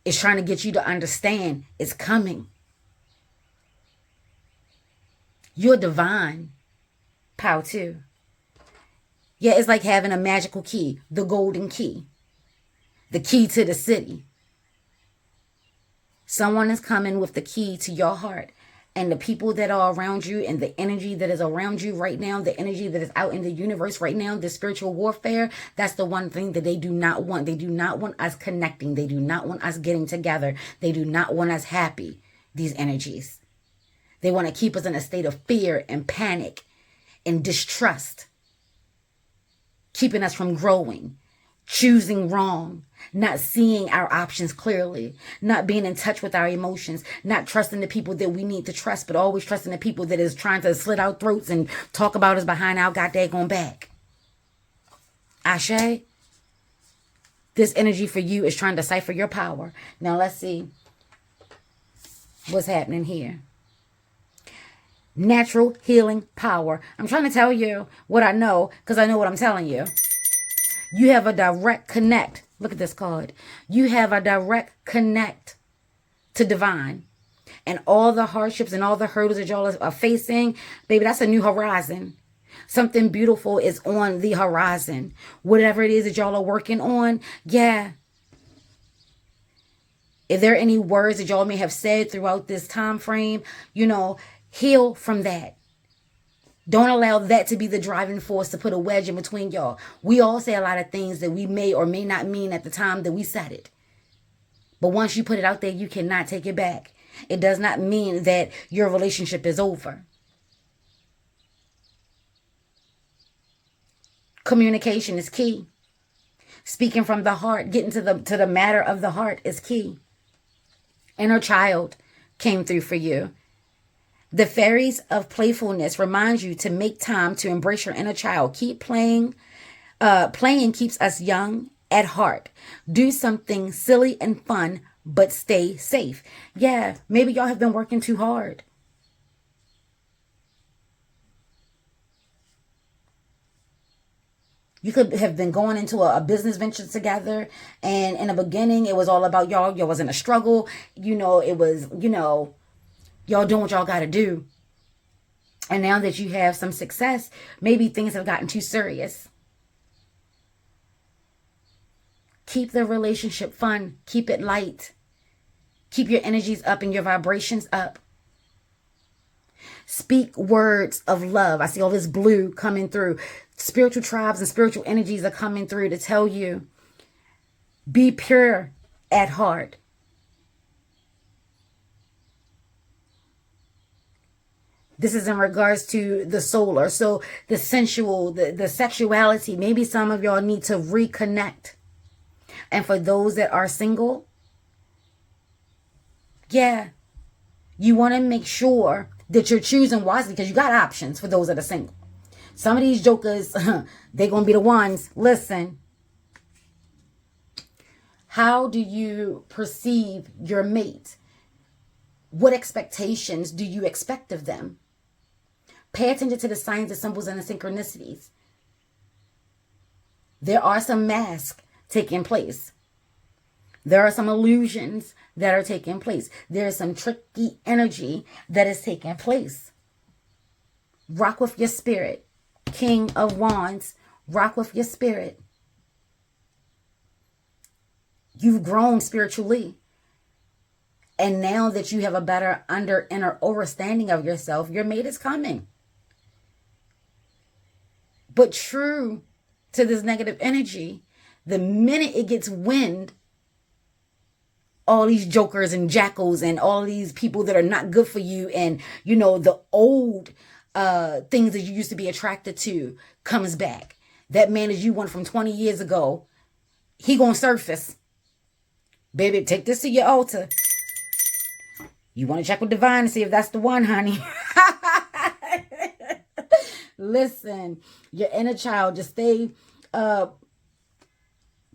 is trying to get you to understand is coming. You're divine. Pow too. Yeah, it's like having a magical key, the golden key. The key to the city. Someone is coming with the key to your heart. And the people that are around you and the energy that is around you right now, the energy that is out in the universe right now, the spiritual warfare, that's the one thing that they do not want. They do not want us connecting. They do not want us getting together. They do not want us happy, these energies. They want to keep us in a state of fear and panic and distrust, keeping us from growing, choosing wrong, not seeing our options clearly, not being in touch with our emotions, not trusting the people that we need to trust, but always trusting the people that is trying to slit our throats and talk about us behind our goddamn back. Ashe, this energy for you is trying to cipher your power. Now let's see what's happening here. Natural healing power. I'm trying to tell you what I know because I know what I'm telling you. You have a direct connect. Look at this card. You have a direct connect to divine. And all the hardships and all the hurdles that y'all are facing, baby, that's a new horizon. Something beautiful is on the horizon. Whatever it is that y'all are working on, yeah. If there are any words that y'all may have said throughout this time frame, heal from that. Don't allow that to be the driving force to put a wedge in between y'all. We all say a lot of things that we may or may not mean at the time that we said it. But once you put it out there, you cannot take it back. It does not mean that your relationship is over. Communication is key. Speaking from the heart, getting to the matter of the heart is key. Inner child came through for you. The fairies of playfulness remind you to make time to embrace your inner child. Keep playing. Playing keeps us young at heart. Do something silly and fun, but stay safe. Yeah, maybe y'all have been working too hard. You could have been going into a business venture together, and in the beginning, it was all about y'all. Y'all was in a struggle. It was, y'all doing what y'all got to do. And now that you have some success, maybe things have gotten too serious. Keep the relationship fun. Keep it light. Keep your energies up and your vibrations up. Speak words of love. I see all this blue coming through. Spiritual tribes and spiritual energies are coming through to tell you, be pure at heart. This is in regards to the solar. So the sensual, the sexuality, maybe some of y'all need to reconnect. And for those that are single, yeah, you want to make sure that you're choosing wisely because you got options for those that are single. Some of these jokers, they're going to be the ones. Listen, how do you perceive your mate? What expectations do you expect of them? Pay attention to the signs, the symbols, and the synchronicities. There are some masks taking place. There are some illusions that are taking place. There is some tricky energy that is taking place. Rock with your spirit. King of Wands, rock with your spirit. You've grown spiritually. And now that you have a better inner understanding of yourself, your mate is coming. But true to this negative energy, the minute it gets wind, all these jokers and jackals and all these people that are not good for you and, the old things that you used to be attracted to comes back. That man that you want from 20 years ago, he gonna surface. Baby, take this to your altar. You want to check with divine to see if that's the one, honey. Listen, your inner child, just stay,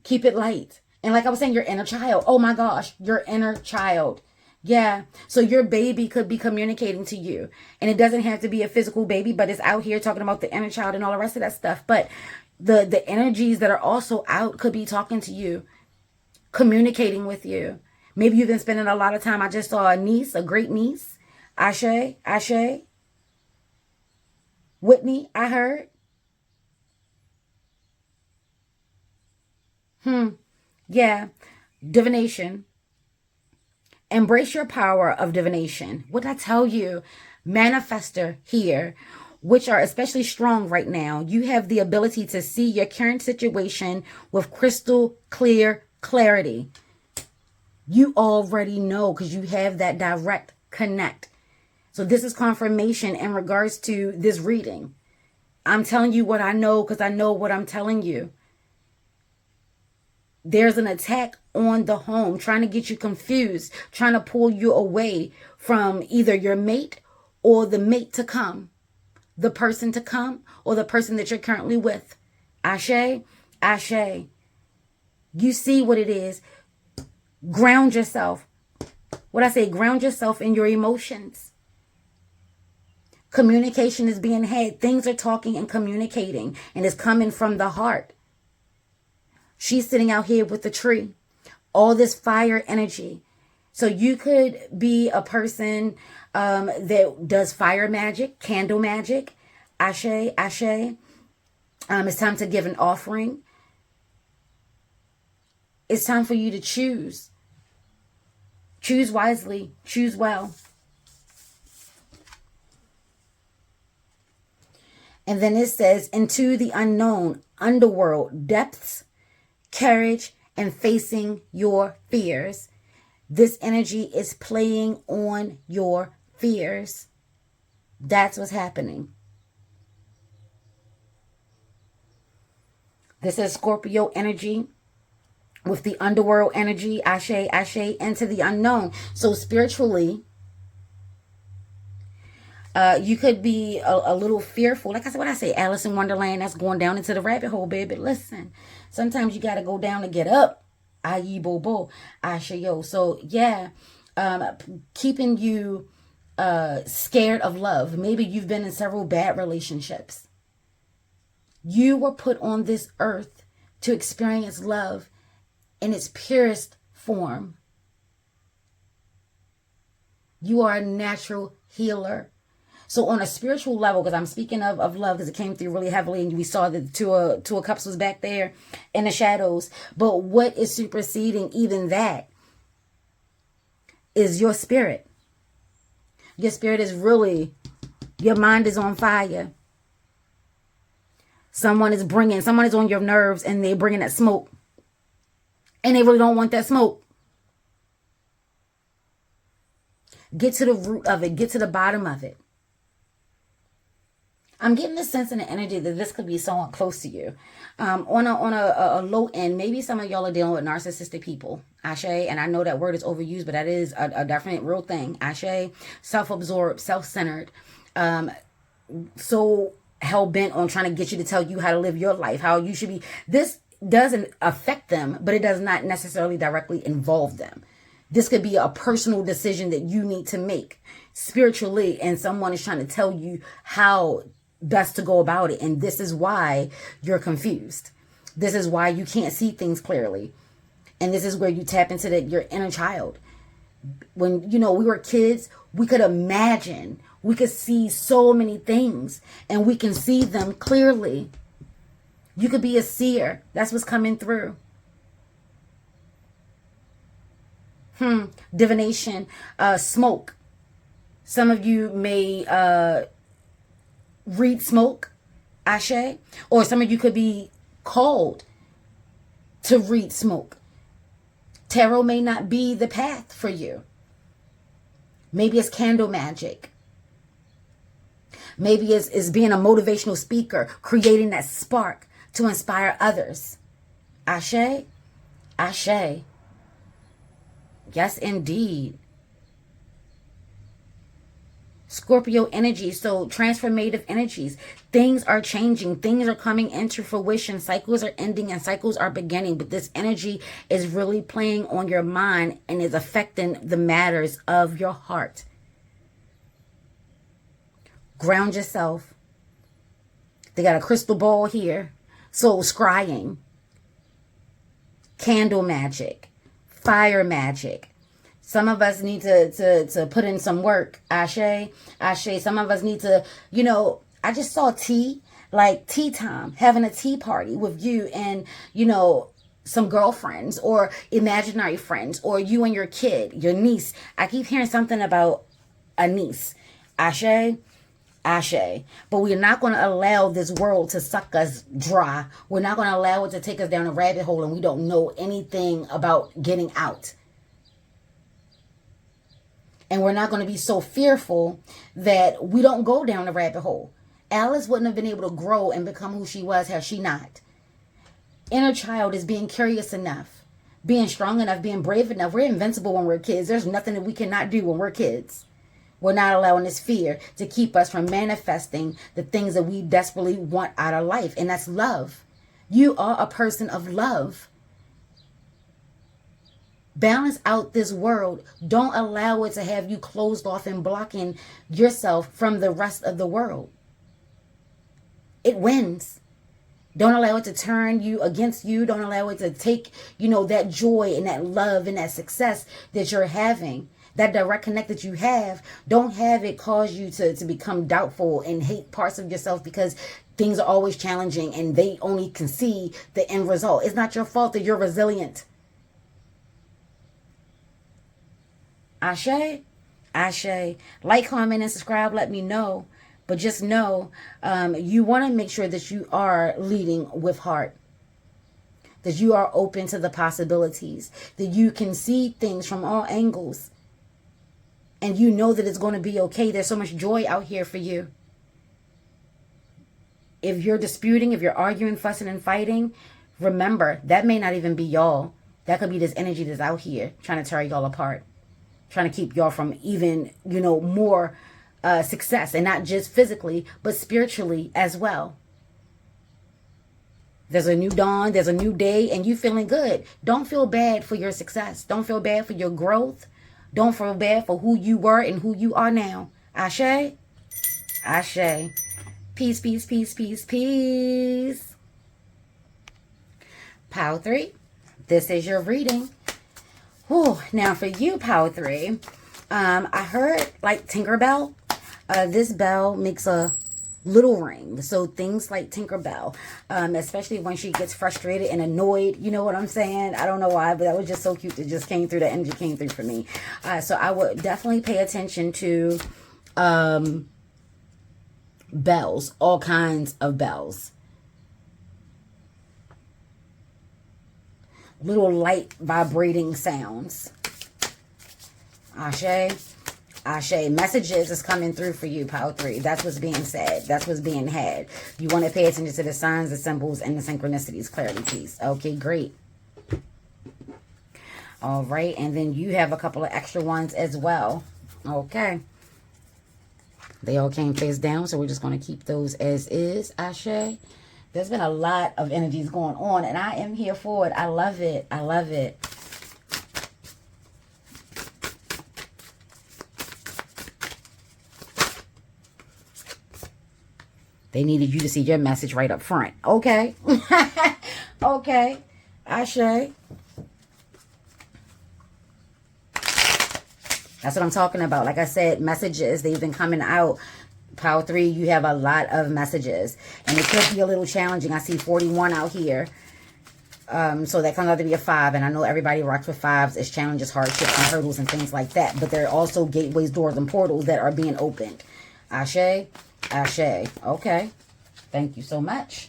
keep it light. And like I was saying, your inner child. Oh my gosh, your inner child. Yeah. So your baby could be communicating to you. And it doesn't have to be a physical baby, but it's out here talking about the inner child and all the rest of that stuff. But the energies that are also out could be talking to you, communicating with you. Maybe you've been spending a lot of time. I just saw a niece, a great niece. Ashe. Whitney, I heard. Yeah. Divination. Embrace your power of divination. What I tell you, manifester here, which are especially strong right now, you have the ability to see your current situation with crystal clear clarity. You already know because you have that direct connect. So this is confirmation in regards to this reading. I'm telling you what I know because I know what I'm telling you. There's an attack on the home, trying to get you confused, trying to pull you away from either your mate or the mate to come, the person to come, or the person that you're currently with. Ashe, ashe. You see what it is. Ground yourself. What I say, ground yourself in your emotions. Communication is being had. Things are talking and communicating, and it's coming from the heart. She's sitting out here with the tree. All this fire energy. So you could be a person that does fire magic, candle magic. Ashe, ashe. It's time to give an offering. It's time for you to choose. Choose wisely. Choose well. And then it says, into the unknown, underworld, depths, courage, and facing your fears. This energy is playing on your fears. That's what's happening. This is Scorpio energy with the underworld energy, ashe, ashe, into the unknown. So spiritually, you could be a little fearful. Like I said, what I say, Alice in Wonderland, that's going down into the rabbit hole, baby. Listen, sometimes you got to go down to get up. Ayi bobo, ashayo. So yeah, keeping you scared of love. Maybe you've been in several bad relationships. You were put on this earth to experience love in its purest form. You are a natural healer. So on a spiritual level, because I'm speaking of love, because it came through really heavily, and we saw that two of cups was back there in the shadows. But what is superseding even that is your spirit. Your spirit is really, your mind is on fire. Someone is on your nerves, and they're bringing that smoke. And they really don't want that smoke. Get to the root of it. Get to the bottom of it. I'm getting the sense and the energy that this could be someone close to you. On a low end, maybe some of y'all are dealing with narcissistic people. Ashe, and I know that word is overused, but that is a definite real thing. Ashe, self-absorbed, self-centered, so hell-bent on trying to get you to tell you how to live your life, how you should be. This doesn't affect them, but it does not necessarily directly involve them. This could be a personal decision that you need to make spiritually, and someone is trying to tell you how best to go about it. And this is why you're confused. This is why you can't see things clearly. And this is where you tap into your inner child. When, we were kids, we could imagine, we could see so many things, and we can see them clearly. You could be a seer. That's what's coming through. Divination, smoke. Some of you may read smoke, ashe, or some of you could be called to read smoke. Tarot may not be the path for you. Maybe it's candle magic. Maybe it's being a motivational speaker, creating that spark to inspire others. Ashe, ashe. Yes, indeed. Scorpio energy, so transformative energies. Things are changing. Things are coming into fruition. Cycles are ending and cycles are beginning. But this energy is really playing on your mind and is affecting the matters of your heart. Ground yourself. They got a crystal ball here. So scrying. Candle magic. Fire magic. Some of us need to put in some work. Ashe, ashe. Some of us need to, I just saw tea, like tea time, having a tea party with you and, some girlfriends or imaginary friends, or you and your kid, your niece. I keep hearing something about a niece. Ashe, Ashe. But we're not going to allow this world to suck us dry. We're not going to allow it to take us down a rabbit hole and we don't know anything about getting out. And we're not going to be so fearful that we don't go down the rabbit hole. Alice wouldn't have been able to grow and become who she was had she not. Inner child is being curious enough, being strong enough, being brave enough. We're invincible when we're kids. There's nothing that we cannot do when we're kids. We're not allowing this fear to keep us from manifesting the things that we desperately want out of life. And that's love. You are a person of love. Balance out this world. Don't allow it to have you closed off and blocking yourself from the rest of the world. It wins. Don't allow it to turn you against you. Don't allow it to take, that joy and that love and that success that you're having. That direct connect that you have. Don't have it cause you to become doubtful and hate parts of yourself because things are always challenging and they only can see the end result. It's not your fault that you're resilient. Ashe, Ashe. Like, comment, and subscribe. Let me know. But just know, you want to make sure that you are leading with heart. That you are open to the possibilities. That you can see things from all angles. And you know that it's going to be okay. There's so much joy out here for you. If you're disputing, if you're arguing, fussing, and fighting, remember, that may not even be y'all. That could be this energy that's out here trying to tear y'all apart. Trying to keep y'all from even, more success. And not just physically, but spiritually as well. There's a new dawn. There's a new day. And you feeling good. Don't feel bad for your success. Don't feel bad for your growth. Don't feel bad for who you were and who you are now. Ashe? Ashe. Peace, peace, peace, peace, peace. Power 3. This is your reading. Whew. Now for you, Power 3. I heard like Tinkerbell. This bell makes a little ring. So things like Tinkerbell, especially when she gets frustrated and annoyed, you know what I'm saying? I don't know why, but that was just so cute. It just came through. The energy came through for me. So I would definitely pay attention to bells, all kinds of bells. Little light vibrating sounds. Ashe. Ashe. Messages is coming through for you, Power 3. That's what's being said. That's what's being had. You want to pay attention to the signs, the symbols, and the synchronicities. Clarity, peace. Okay, great. All right. And then you have a couple of extra ones as well. Okay. They all came face down, so we're just going to keep those as is. Ashe. There's been a lot of energies going on, and I am here for it. I love it. I love it. They needed you to see your message right up front. Okay. Okay. Ashe. That's what I'm talking about. Like I said, messages, they've been coming out. Power 3, you have a lot of messages. And it could be a little challenging. I see 41 out here. So that comes out to be a 5. And I know everybody rocks with 5s. It's challenges, hardships, and hurdles, and things like that. But there are also gateways, doors, and portals that are being opened. Ashe. Ashe. Okay. Thank you so much.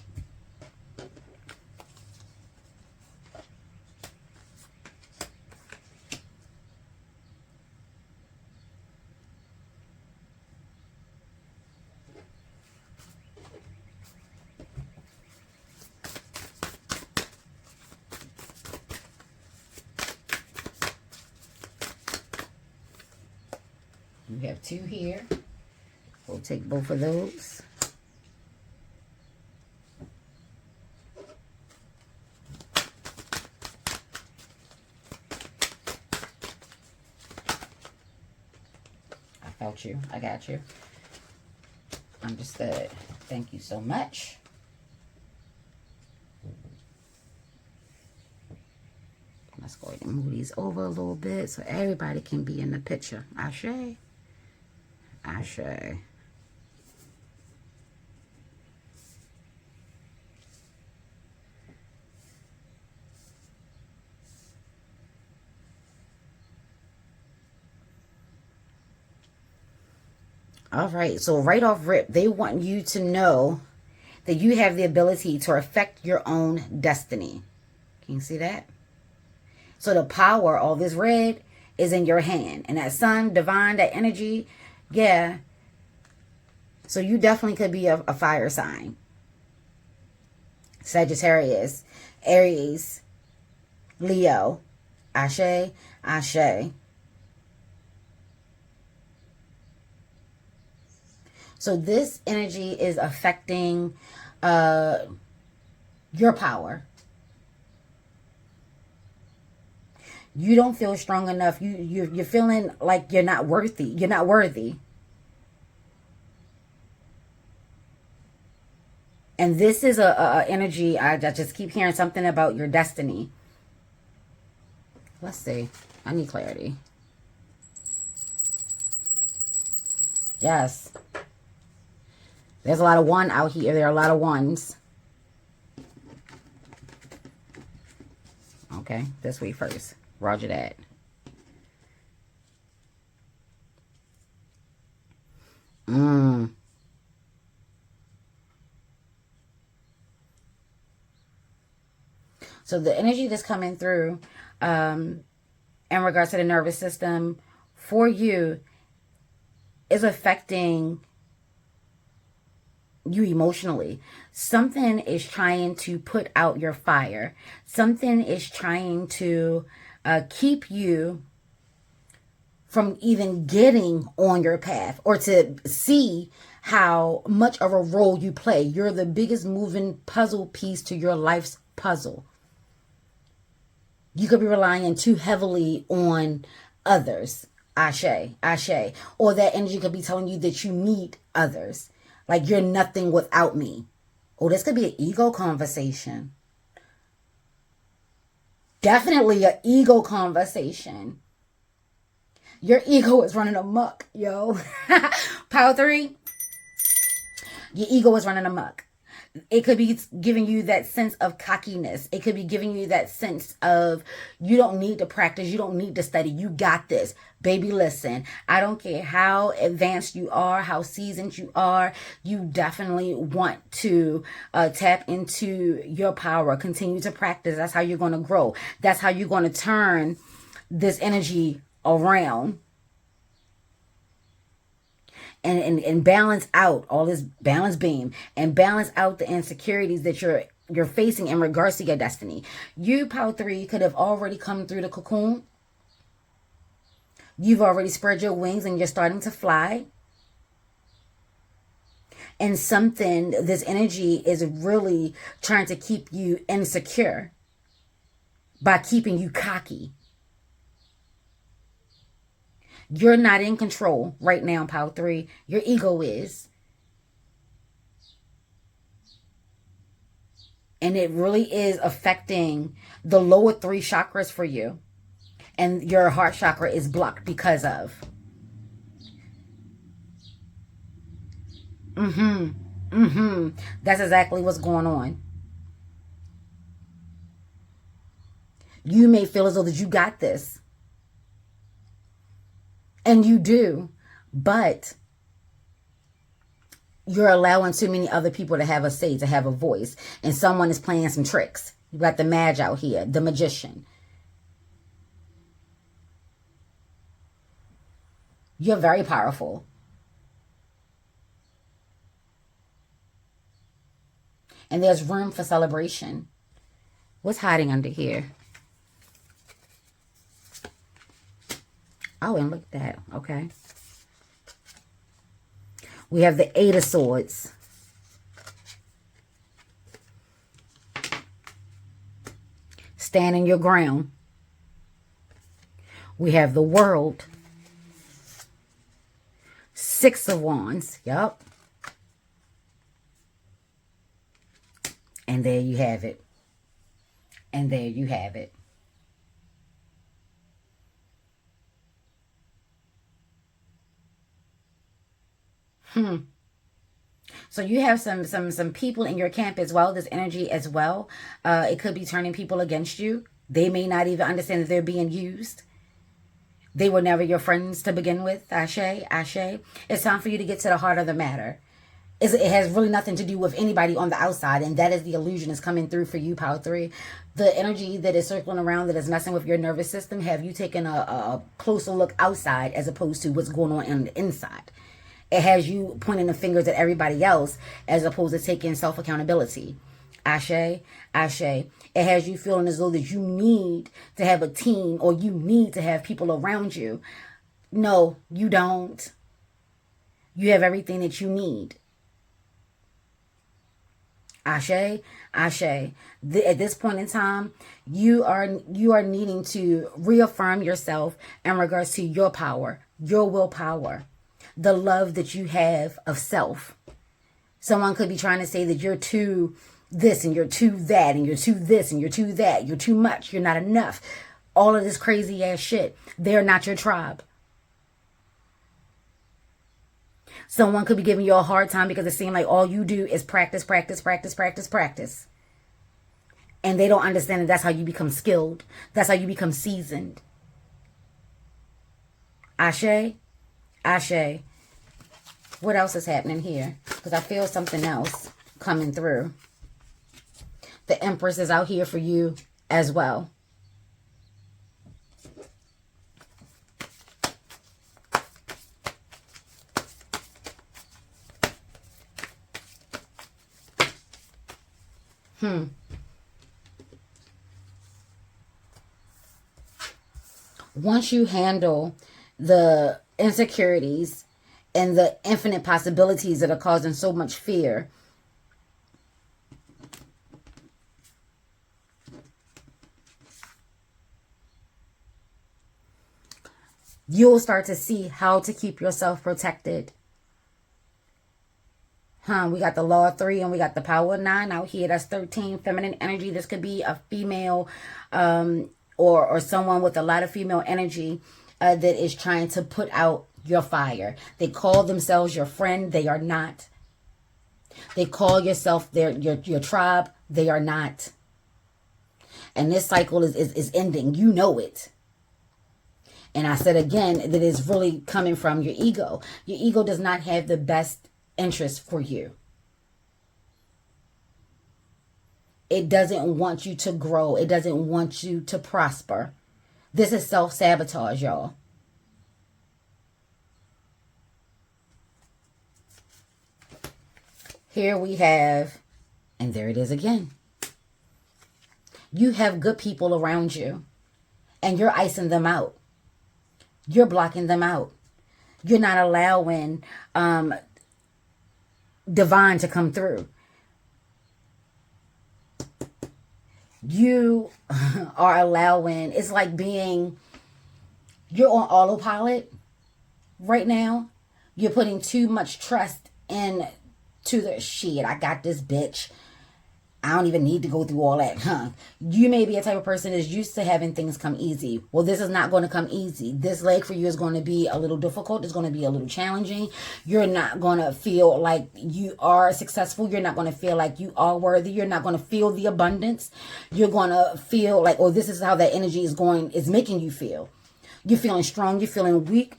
We have 2 here. We'll take both of those. I felt you. I got you. Understood. Thank you so much. Let's go ahead and move these over a little bit so everybody can be in the picture. Ashe. Ashe. All right. So right off rip, they want you to know that you have the ability to affect your own destiny. Can you see that? So the power, all this red, is in your hand. And that sun, divine, that energy, yeah. So you definitely could be a fire sign. Sagittarius, Aries, Leo, Ashe, Ashe. So this energy is affecting your power. You don't feel strong enough. You're feeling like you're not worthy. You're not worthy. And this is a energy. I just keep hearing something about your destiny. Let's see. I need clarity. Yes. There's a lot of one out here. There are a lot of ones. Okay, this way first. Roger that. So the energy that's coming through in regards to the nervous system for you is affecting you emotionally. Something is trying to put out your fire. Something is trying to keep you from even getting on your path or to see how much of a role you play. You're the biggest moving puzzle piece to your life's puzzle. You could be relying too heavily on others. Ashe, ashe. Or that energy could be telling you that you need others. Like you're nothing without me. Oh, this could be an ego conversation. Definitely an ego conversation. Your ego is running amok, yo. Power 3. Your ego is running amok. It could be giving you that sense of cockiness. It could be giving you that sense of you don't need to practice. You don't need to study. You got this. Baby, listen. I don't care how advanced you are, how seasoned you are. You definitely want to tap into your power. Continue to practice. That's how you're going to grow. That's how you're going to turn this energy around. And balance out all this balance beam and balance out the insecurities that you're facing in regards to your destiny. You, Power 3, could have already come through the cocoon. You've already spread your wings and you're starting to fly. And this energy is really trying to keep you insecure by keeping you cocky. You're not in control right now, Power 3. Your ego is. And it really is affecting the lower 3 chakras for you. And your heart chakra is blocked because of. That's exactly what's going on. You may feel as though that you got this. And you do, but you're allowing too many other people to have a say, to have a voice. And someone is playing some tricks. You got the mage out here, the magician. You're very powerful. And there's room for celebration. What's hiding under here? Oh, and look at that. Okay. We have the 8 of Swords. Standing your ground. We have the World. 6 of Wands. Yup. And there you have it. And there you have it. So you have some people in your camp as well, this energy as well. It could be turning people against you. They may not even understand that they're being used. They were never your friends to begin with. Ashe, Ashe. It's time for you to get to the heart of the matter. It has really nothing to do with anybody on the outside, and that is the illusion is coming through for you, Power 3. The energy that is circling around that is messing with your nervous system, have you taken a closer look outside as opposed to what's going on the inside? It has you pointing the fingers at everybody else as opposed to taking self-accountability. Ashe, Ashe. It has you feeling as though that you need to have a team or you need to have people around you. No, you don't. You have everything that you need. Ashe, Ashe. At this point in time, you are needing to reaffirm yourself in regards to your power, your willpower, the love that you have of self. Someone could be trying to say that you're too this and you're too that and you're too this and you're too that. You're too much. You're not enough. All of this crazy ass shit. They're not your tribe. Someone could be giving you a hard time because it seems like all you do is practice, practice, practice, practice, practice. And they don't understand that that's how you become skilled. That's how you become seasoned. Ashe, Ashe. What else is happening here? Because I feel something else coming through. The Empress is out here for you as well. Once you handle the insecurities and the infinite possibilities that are causing so much fear, you'll start to see how to keep yourself protected. We got the Law of 3 and we got the Power of 9 out here. That's 13, feminine energy. This could be a female or someone with a lot of female energy that is trying to put out your fire. They call themselves your friend. They are not. They call yourself your tribe. They are not. And this cycle is ending. You know it. And I said again that it's really coming from your ego. Your ego does not have the best interest for you. It doesn't want you to grow. It doesn't want you to prosper. This is self-sabotage, y'all. Here we have, and there it is again. You have good people around you, and you're icing them out. You're blocking them out. You're not allowing divine to come through. You are allowing, it's like being, you're on autopilot right now. You're putting too much trust in to the shit. I got this, bitch. I don't even need to go through all that, You may be a type of person that's used to having things come easy. Well, this is not going to come easy. This leg for you is going to be a little difficult. It's going to be a little challenging. You're not going to feel like you are successful. You're not going to feel like you are worthy. You're not going to feel the abundance. You're going to feel like, oh, this is how that energy is making you feel. You're feeling strong. You're feeling weak.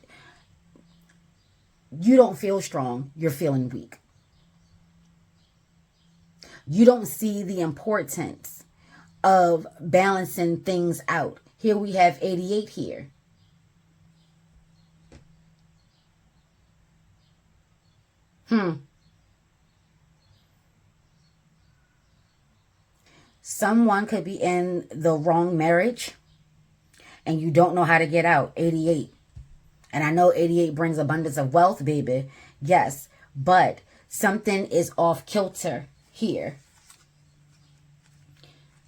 You don't feel strong. You're feeling weak. You don't see the importance of balancing things out. Here we have 88 here. Someone could be in the wrong marriage and you don't know how to get out. 88. And I know 88 brings abundance of wealth, baby. Yes, but something is off kilter here.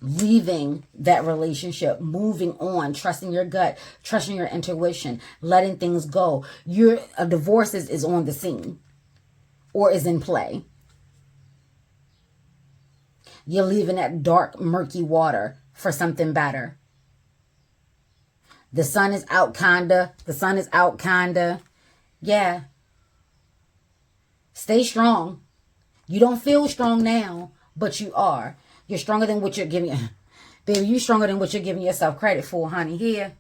Leaving that relationship, moving on, trusting your gut, trusting your intuition, letting things go. A divorce is on the scene or is in play. You're leaving that dark, murky water for something better. The sun is out, kinda. The sun is out, kinda. Yeah. Stay strong. You don't feel strong now, but you are. You're stronger than what you're giving. Baby, you're stronger than what you're giving yourself credit for, honey. Here.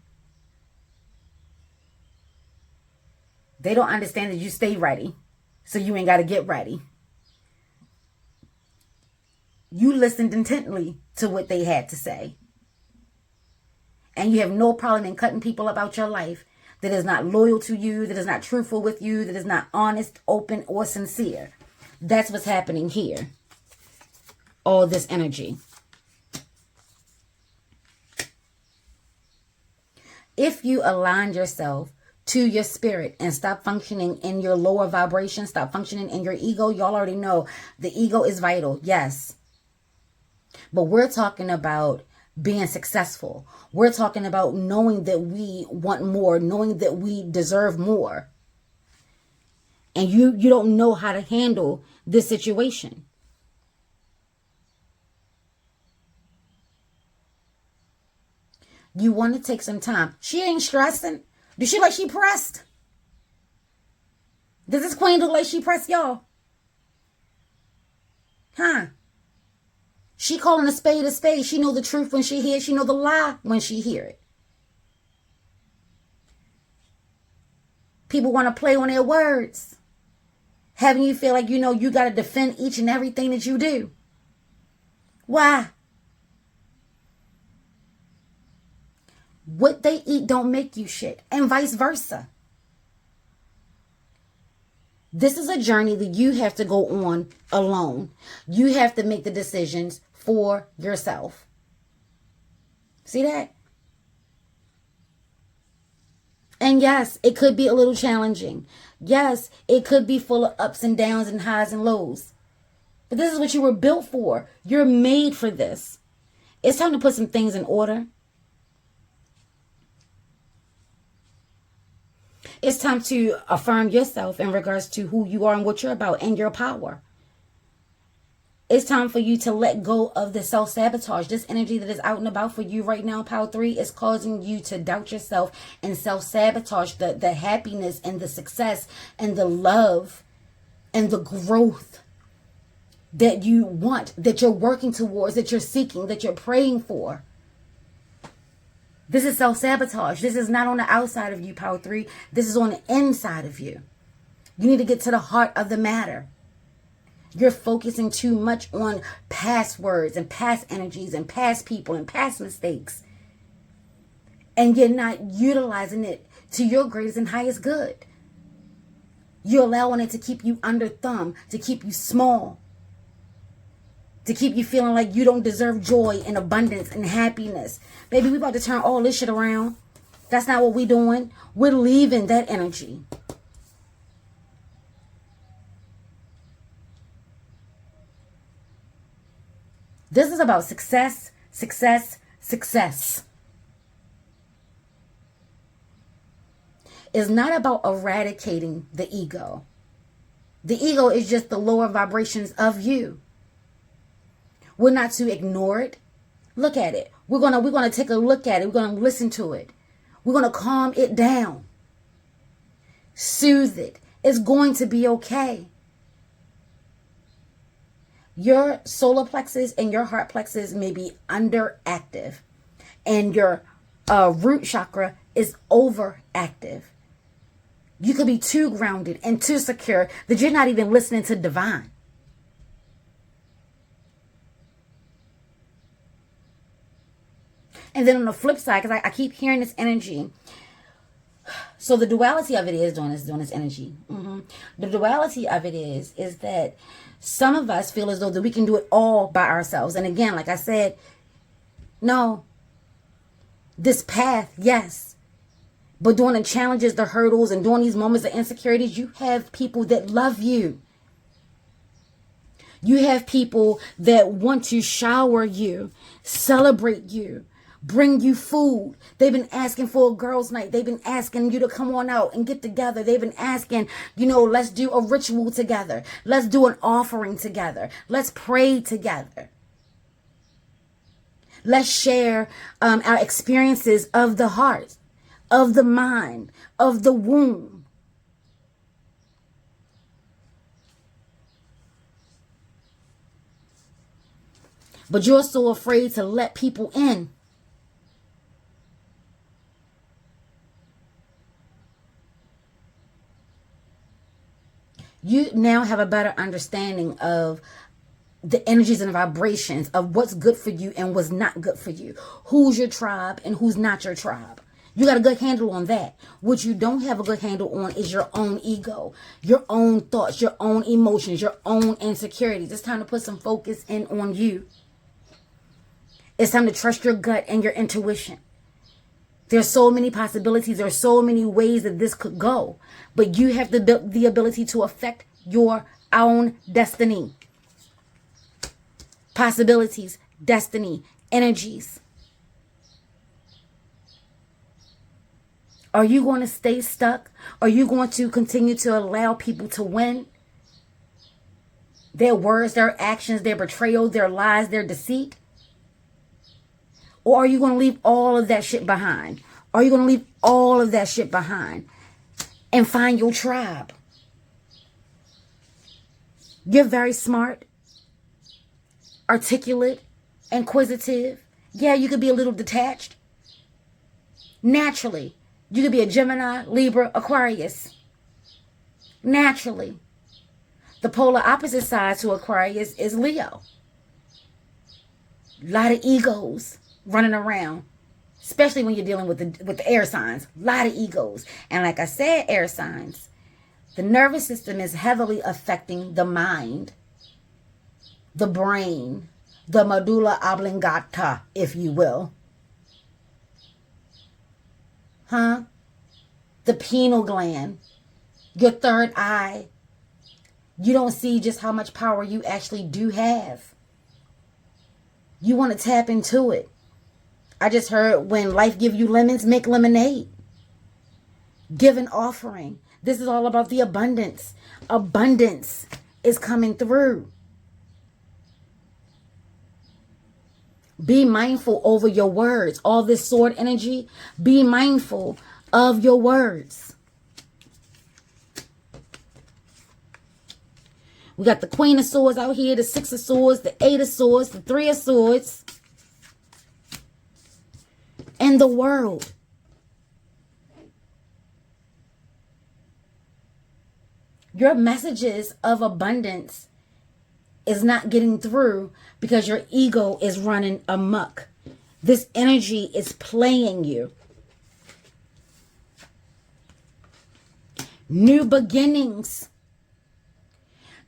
They don't understand that you stay ready, so you ain't got to get ready. You listened intently to what they had to say. And you have no problem in cutting people about your life that is not loyal to you, that is not truthful with you, that is not honest, open, or sincere. That's what's happening here. All this energy. If you align yourself to your spirit and stop functioning in your lower vibration, stop functioning in your ego, y'all already know the ego is vital. Yes. But we're talking about being successful. We're talking about knowing that we want more, knowing that we deserve more. And you don't know how to handle this situation. You want to take some time. She ain't stressing. Does she look like she pressed? Does this queen look like she pressed, y'all? Huh? She calling a spade a spade. She know the truth when she hear it. She know the lie when she hear it. People want to play on their words. Having you feel like, you got to defend each and everything that you do. Why? What they eat don't make you shit. And vice versa. This is a journey that you have to go on alone. You have to make the decisions for yourself. See that? And yes, it could be a little challenging. Yes, it could be full of ups and downs and highs and lows. But this is what you were built for. You're made for this. It's time to put some things in order. It's time to affirm yourself in regards to who you are and what you're about and your power. It's time for you to let go of the self-sabotage. This energy that is out and about for you right now, Power 3, is causing you to doubt yourself and self-sabotage the happiness and the success and the love and the growth that you want, that you're working towards, that you're seeking, that you're praying for. This is self-sabotage. This is not on the outside of you, Power 3. This is on the inside of you. You need to get to the heart of the matter. You're focusing too much on past words and past energies and past people and past mistakes. And you're not utilizing it to your greatest and highest good. You're allowing it to keep you under thumb, to keep you small, to keep you feeling like you don't deserve joy and abundance and happiness. Baby, we about to turn all this shit around. That's not what we're doing. We're leaving that energy. This is about success, success, success. It's not about eradicating the ego. The ego is just the lower vibrations of you. We're not to ignore it. Look at it. We're gonna take a look at it. We're gonna listen to it. We're gonna calm it down. Soothe it. It's going to be okay. Your solar plexus and your heart plexus may be underactive, and your root chakra is overactive. You could be too grounded and too secure that you're not even listening to divine. And then on the flip side, because I keep hearing this energy. So the duality of it is doing this energy. The duality of it is that some of us feel as though that we can do it all by ourselves. And again, like I said, no. This path, yes. But during the challenges, the hurdles, and during these moments of insecurities, you have people that love you. You have people that want to shower you, celebrate you, bring you food. They've been asking for a girls' night. They've been asking you to come on out and get together. They've been asking, let's do a ritual together. Let's do an offering together. Let's pray together. Let's share our experiences of the heart, of the mind, of the womb. But you're so afraid to let people in. You now have a better understanding of the energies and vibrations of what's good for you and what's not good for you. Who's your tribe and who's not your tribe. You got a good handle on that. What you don't have a good handle on is your own ego, your own thoughts, your own emotions, your own insecurities. It's time to put some focus in on you. It's time to trust your gut and your intuition. There's so many possibilities. There's so many ways that this could go. But you have the ability to affect your own destiny. Possibilities, destiny, energies. Are you going to stay stuck? Are you going to continue to allow people to win? Their words, their actions, their betrayal, their lies, their deceit? Or are you going to leave all of that shit behind? Are you going to leave all of that shit behind and find your tribe? You're very smart, articulate, inquisitive. Yeah, you could be a little detached. Naturally. You could be a Gemini, Libra, Aquarius. Naturally. The polar opposite side to Aquarius is Leo. A lot of egos running around, especially when you're dealing with the air signs. A lot of egos. And like I said, air signs, the nervous system is heavily affecting the mind, the brain, the medulla oblongata, if you will. The pineal gland, your third eye. You don't see just how much power you actually do have. You want to tap into it. I just heard, when life give you lemons, make lemonade. Give an offering. This is all about the abundance. Abundance is coming through. Be mindful over your words. All this sword energy, be mindful of your words. We got the Queen of Swords out here, the Six of Swords, the Eight of Swords, the Three of Swords, and the World. Your messages of abundance is not getting through because your ego is running amok. This energy is playing you. New beginnings.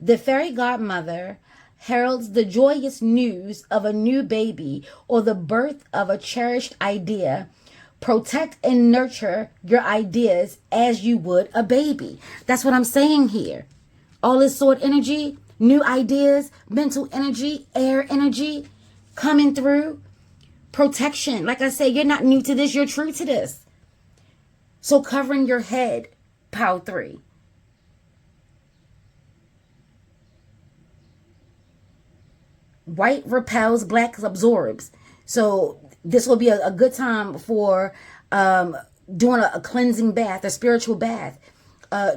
The fairy godmother heralds the joyous news of a new baby or the birth of a cherished idea. Protect and nurture your ideas as you would a baby. That's what I'm saying here. All this sword energy, new ideas, mental energy, air energy coming through. Protection. Like I say, you're not new to this. You're true to this. So covering your head, Power 3. White repels, black absorbs. So this will be a good time for doing a cleansing bath, a spiritual bath,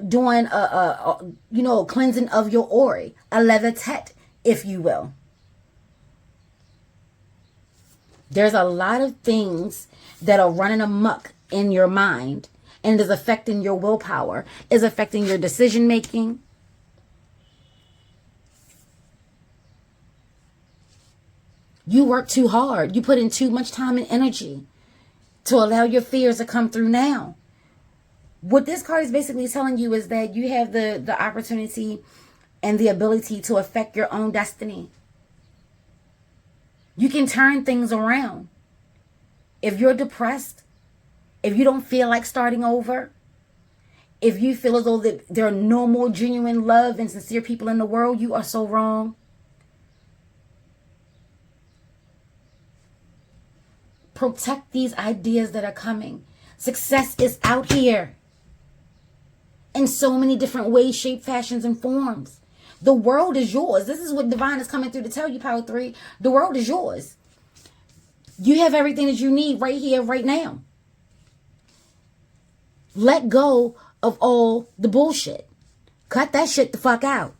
doing a cleansing of your aura, a levitate, if you will. There's a lot of things that are running amok in your mind and is affecting your willpower, is affecting your decision making. You work too hard. You put in too much time and energy to allow your fears to come through now. What this card is basically telling you is that you have the opportunity and the ability to affect your own destiny. You can turn things around. If you're depressed, if you don't feel like starting over, if you feel as though that there are no more genuine love and sincere people in the world, you are so wrong. Protect these ideas that are coming. Success is out here in so many different ways, shape, fashions, and forms. The world is yours. This is what Divine is coming through to tell you, Power 3. The world is yours. You have everything that you need right here, right now. Let go of all the bullshit. Cut that shit the fuck out.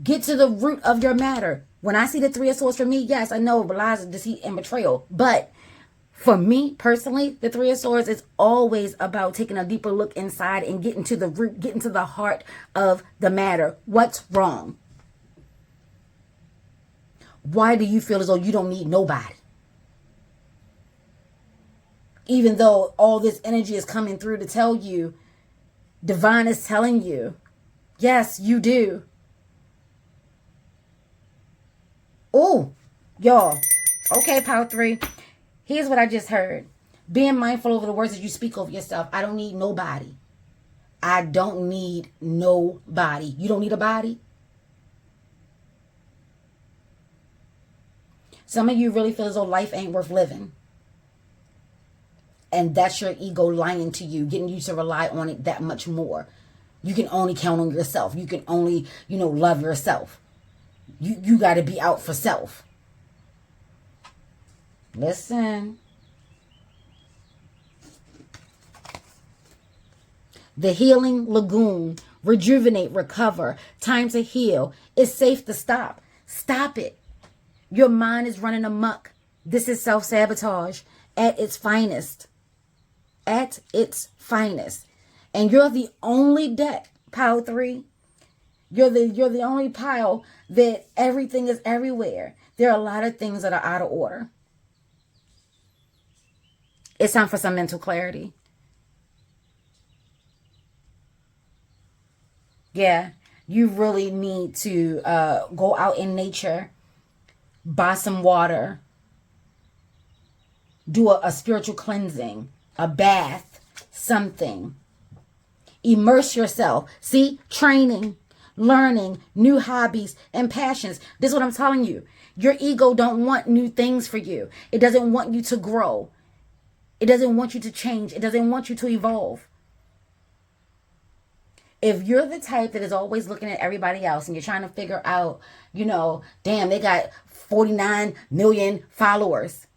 Get to the root of your matter. When I see the Three of Swords for me, yes, I know lies, deceit, and betrayal. But For me personally, the Three of Swords is always about taking a deeper look inside and getting to the root, getting to the heart of the matter. What's wrong? Why do you feel as though you don't need nobody? Even though all this energy is coming through to tell you, divine is telling you, yes, you do. Oh, y'all. Okay, power 3. Here's what I just heard. Being mindful over the words that you speak over yourself. I don't need nobody. I don't need nobody. You don't need a body? Some of you really feel as though life ain't worth living. And that's your ego lying to you, getting you to rely on it that much more. You can only count on yourself. You can only, love yourself. You got to be out for self. Listen. The healing lagoon, rejuvenate, recover, time to heal. It's safe to stop. Stop it. Your mind is running amok. This is self-sabotage at its finest. At its finest. And you're the only deck, pile 3. You're the only pile that everything is everywhere. There are a lot of things that are out of order. It's time for some mental clarity. Yeah, you really need to go out in nature, buy some water, do a spiritual cleansing, a bath, something. Immerse yourself. See, training, learning, new hobbies and passions. This is what I'm telling you. Your ego don't want new things for you. It doesn't want you to grow. It doesn't want you to change. It doesn't want you to evolve. If you're the type that is always looking at everybody else and you're trying to figure out, damn, they got 49 million followers.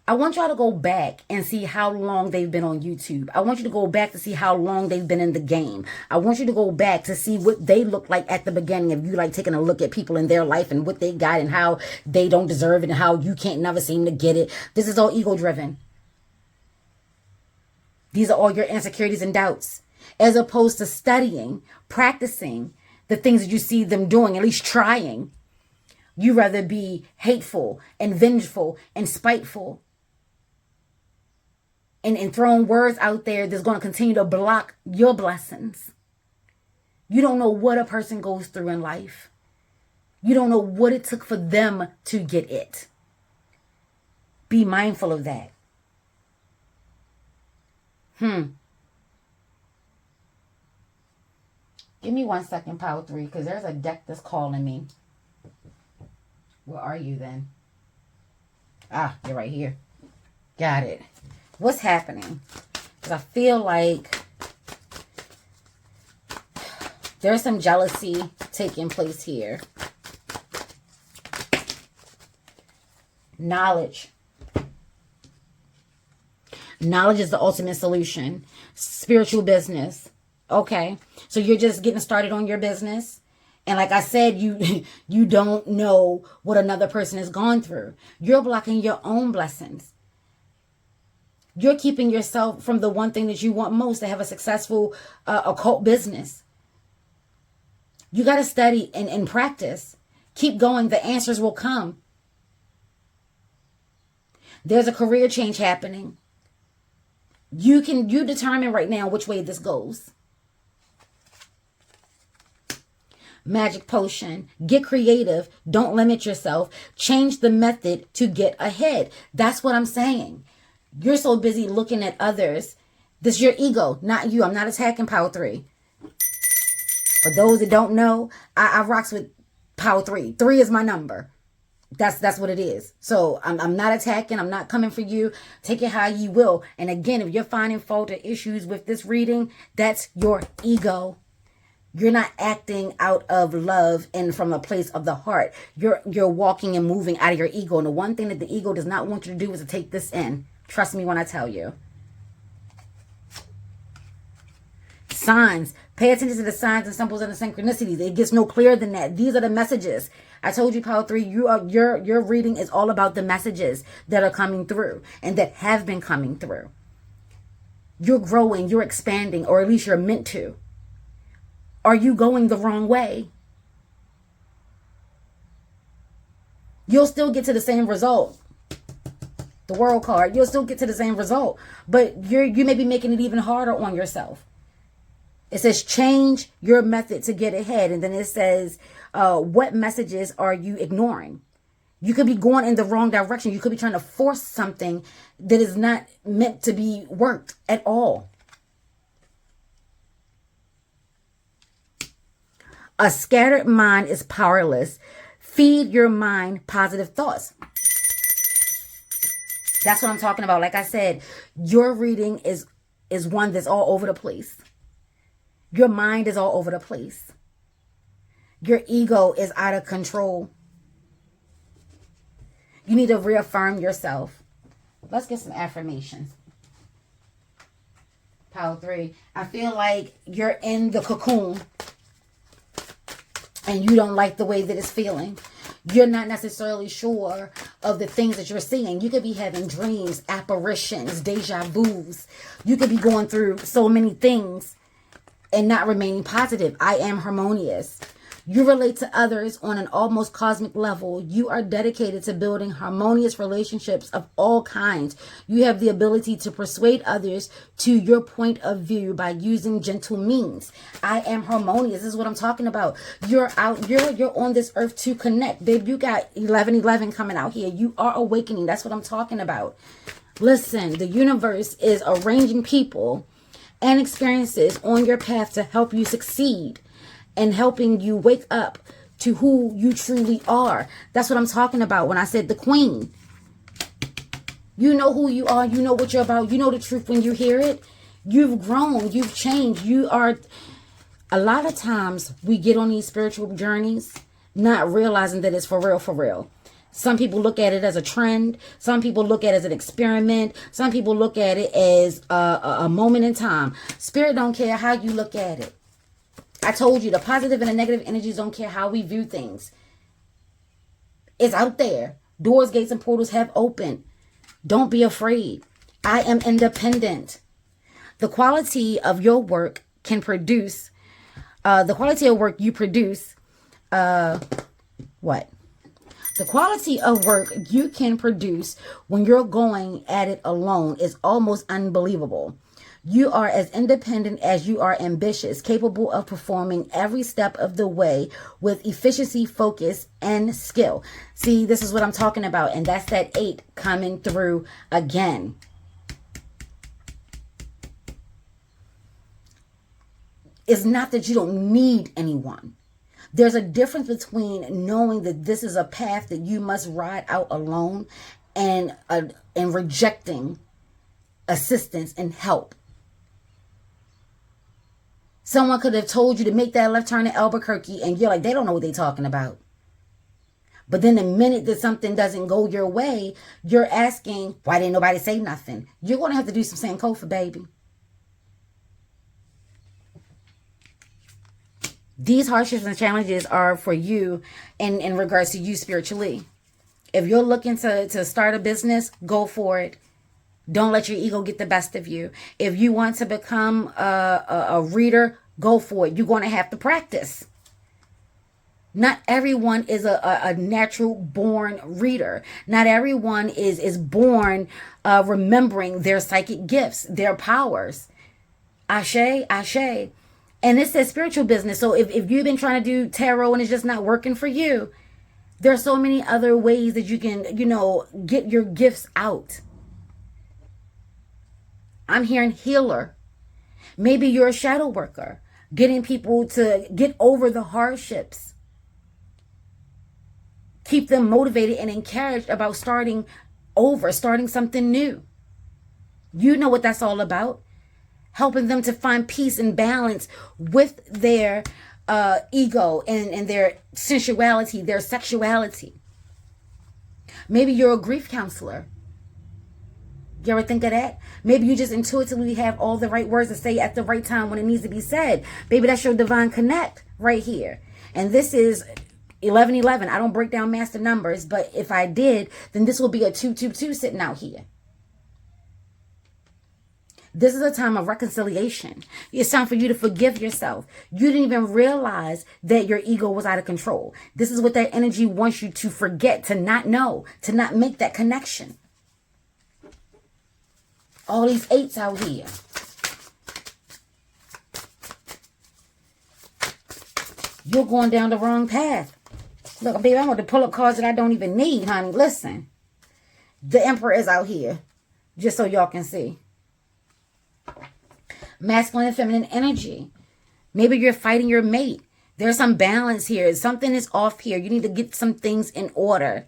I want y'all to go back and see how long they've been on YouTube. I want you to go back to see how long they've been in the game. I want you to go back to see what they look like at the beginning. If you like taking a look at people in their life and what they got and how they don't deserve it and how you can't never seem to get it. This is all ego driven. These are all your insecurities and doubts. As opposed to studying, practicing the things that you see them doing, at least trying. You rather be hateful and vengeful and spiteful. And throwing words out there that's going to continue to block your blessings. You don't know what a person goes through in life. You don't know what it took for them to get it. Be mindful of that. Give me 1 second, Power 3, because there's a deck that's calling me. Where are you then? Ah, you're right here. Got it. What's happening? Because I feel like there's some jealousy taking place here. Knowledge. Knowledge is the ultimate solution. Spiritual business. Okay. So you're just getting started on your business. And like I said, you don't know what another person has gone through. You're blocking your own blessings. You're keeping yourself from the one thing that you want most, to have a successful occult business. You got to study and practice. Keep going. The answers will come. There's a career change happening. You determine right now which way this goes. Magic potion. Get creative. Don't limit yourself. Change the method to get ahead. That's what I'm saying. You're so busy looking at others. This is your ego, not you. I'm not attacking Power 3. For those that don't know, I rocks with Power 3. 3 is my number. That's what it is. So I'm not attacking. I'm not coming for you. Take it how you will. And again, if you're finding fault or issues with this reading, that's your ego. You're not acting out of love and from a place of the heart. You're walking and moving out of your ego. And the one thing that the ego does not want you to do is to take this in. Trust me when I tell you. signs. Pay attention to the signs and symbols and the synchronicities. It gets no clearer than that. These are the messages. I told you, Power 3, your reading is all about the messages that are coming through and that have been coming through. You're growing, you're expanding, or at least you're meant to. Are you going the wrong way? You'll still get to the same result. The World card, you'll still get to the same result, but you may be making it even harder on yourself. It says change your method to get ahead, and then it says what messages are you ignoring? You could be going in the wrong direction. You could be trying to force something that is not meant to be worked at all. A scattered mind is powerless. Feed your mind positive thoughts. That's what I'm talking about. Like I said, your reading is one that's all over the place. Your mind is all over the place. Your ego is out of control. You need to reaffirm yourself. Let's get some affirmations. Power 3. I feel like you're in the cocoon and you don't like the way that it's feeling. You're not necessarily sure of the things that you're seeing. You could be having dreams, apparitions, deja vus. You could be going through so many things and not remaining positive. I am harmonious. You relate to others on an almost cosmic level. You are dedicated to building harmonious relationships of all kinds. You have the ability to persuade others to your point of view by using gentle means. I am harmonious. This is what I'm talking about. You're on this earth to connect. Babe, you got 1111 coming out here. You are awakening. That's what I'm talking about. Listen, the universe is arranging people and experiences on your path to help you succeed and helping you wake up to who you truly are. That's what I'm talking about when I said the queen. You know who you are. You know what you're about. You know the truth when you hear it. You've grown. You've changed. You are. A lot of times we get on these spiritual journeys not realizing that it's for real, for real. Some people look at it as a trend. Some people look at it as an experiment. Some people look at it as a moment in time. Spirit don't care how you look at it. I told you, the positive and the negative energies don't care how we view things. It's out there. Doors, gates, and portals have opened. Don't be afraid. I am independent. The quality of your work can produce, the quality of work you produce, what? The quality of work you can produce when you're going at it alone is almost unbelievable. You are as independent as you are ambitious, capable of performing every step of the way with efficiency, focus, and skill. See, this is what I'm talking about. And that's that 8 coming through again. It's not that you don't need anyone. There's a difference between knowing that this is a path that you must ride out alone and rejecting assistance and help. Someone could have told you to make that left turn in Albuquerque and you're like, they don't know what they're talking about. But then the minute that something doesn't go your way, you're asking, why didn't nobody say nothing? You're going to have to do some Sankofa, baby. These hardships and challenges are for you in regards to you spiritually. If you're looking to start a business, go for it. Don't let your ego get the best of you. If you want to become a reader, go for it. You're going to have to practice. Not everyone is a natural born reader. Not everyone is born remembering their psychic gifts, their powers. Ashe, ashe. And it says spiritual business. So if you've been trying to do tarot and it's just not working for you, there are so many other ways that you can, get your gifts out. I'm hearing healer. Maybe you're a shadow worker, getting people to get over the hardships. Keep them motivated and encouraged about starting over, starting something new. You know what that's all about. Helping them to find peace and balance with their ego and their sensuality, their sexuality. Maybe you're a grief counselor. You ever think of that? Maybe you just intuitively have all the right words to say at the right time when it needs to be said. Baby, that's your divine connect right here. And this is 1111. I don't break down master numbers, but if I did, then this will be a 222 sitting out here. This is a time of reconciliation. It's time for you to forgive yourself. You didn't even realize that your ego was out of control. This is what that energy wants you to forget, to not know, to not make that connection. All these 8s out here. You're going down the wrong path. Look, baby, I'm going to pull up cards that I don't even need, honey. Listen. The Emperor is out here. Just so y'all can see. Masculine and feminine energy. Maybe you're fighting your mate. There's some balance here. Something is off here. You need to get some things in order.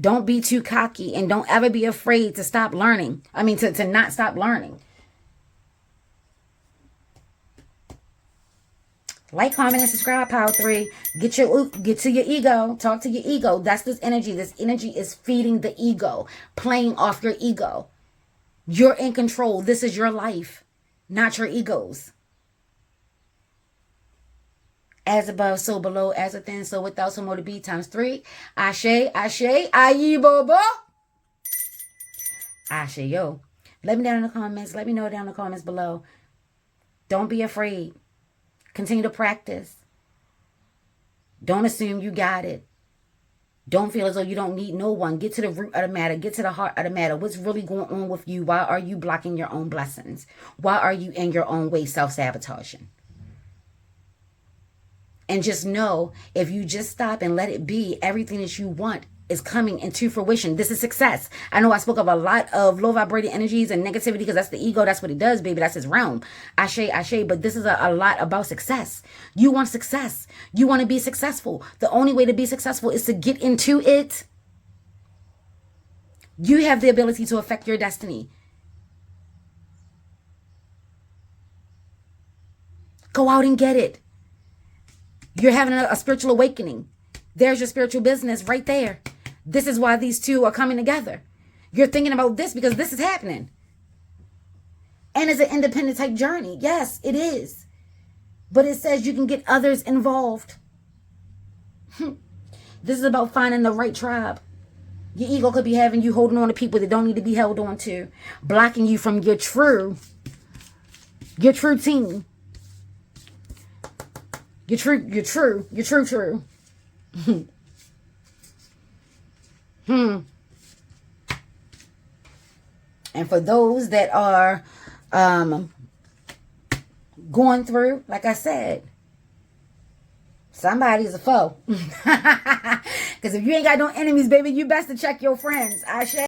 Don't be too cocky and don't ever be afraid to stop learning. I mean, to not stop learning. Like, comment, and subscribe, Power 3. Get to your ego. Talk to your ego. That's this energy. This energy is feeding the ego. Playing off your ego. You're in control. This is your life. Not your egos. As above, so below, as within, so without, so more to be, times 3. Ashe, ashe, ayi bobo. Ashe, yo. Let me down in the comments. Let me know down in the comments below. Don't be afraid. Continue to practice. Don't assume you got it. Don't feel as though you don't need no one. Get to the root of the matter. Get to the heart of the matter. What's really going on with you? Why are you blocking your own blessings? Why are you in your own way self-sabotaging? And just know, if you just stop and let it be, everything that you want is coming into fruition. This is success. I know I spoke of a lot of low vibrating energies and negativity because that's the ego. That's what it does, baby. That's his realm. Ashe, ashe. But this is a lot about success. You want success. You want to be successful. The only way to be successful is to get into it. You have the ability to affect your destiny. Go out and get it. You're having a spiritual awakening. There's your spiritual business right there. This is why these two are coming together. You're thinking about this because this is happening. And it's an independent type journey. Yes, it is. But it says you can get others involved. This is about finding the right tribe. Your ego could be having you holding on to people that don't need to be held on to. Blocking you from your true team. Your true. And for those that are going through, like I said, somebody's a foe. Because if you ain't got no enemies, baby, you best to check your friends. Ashe.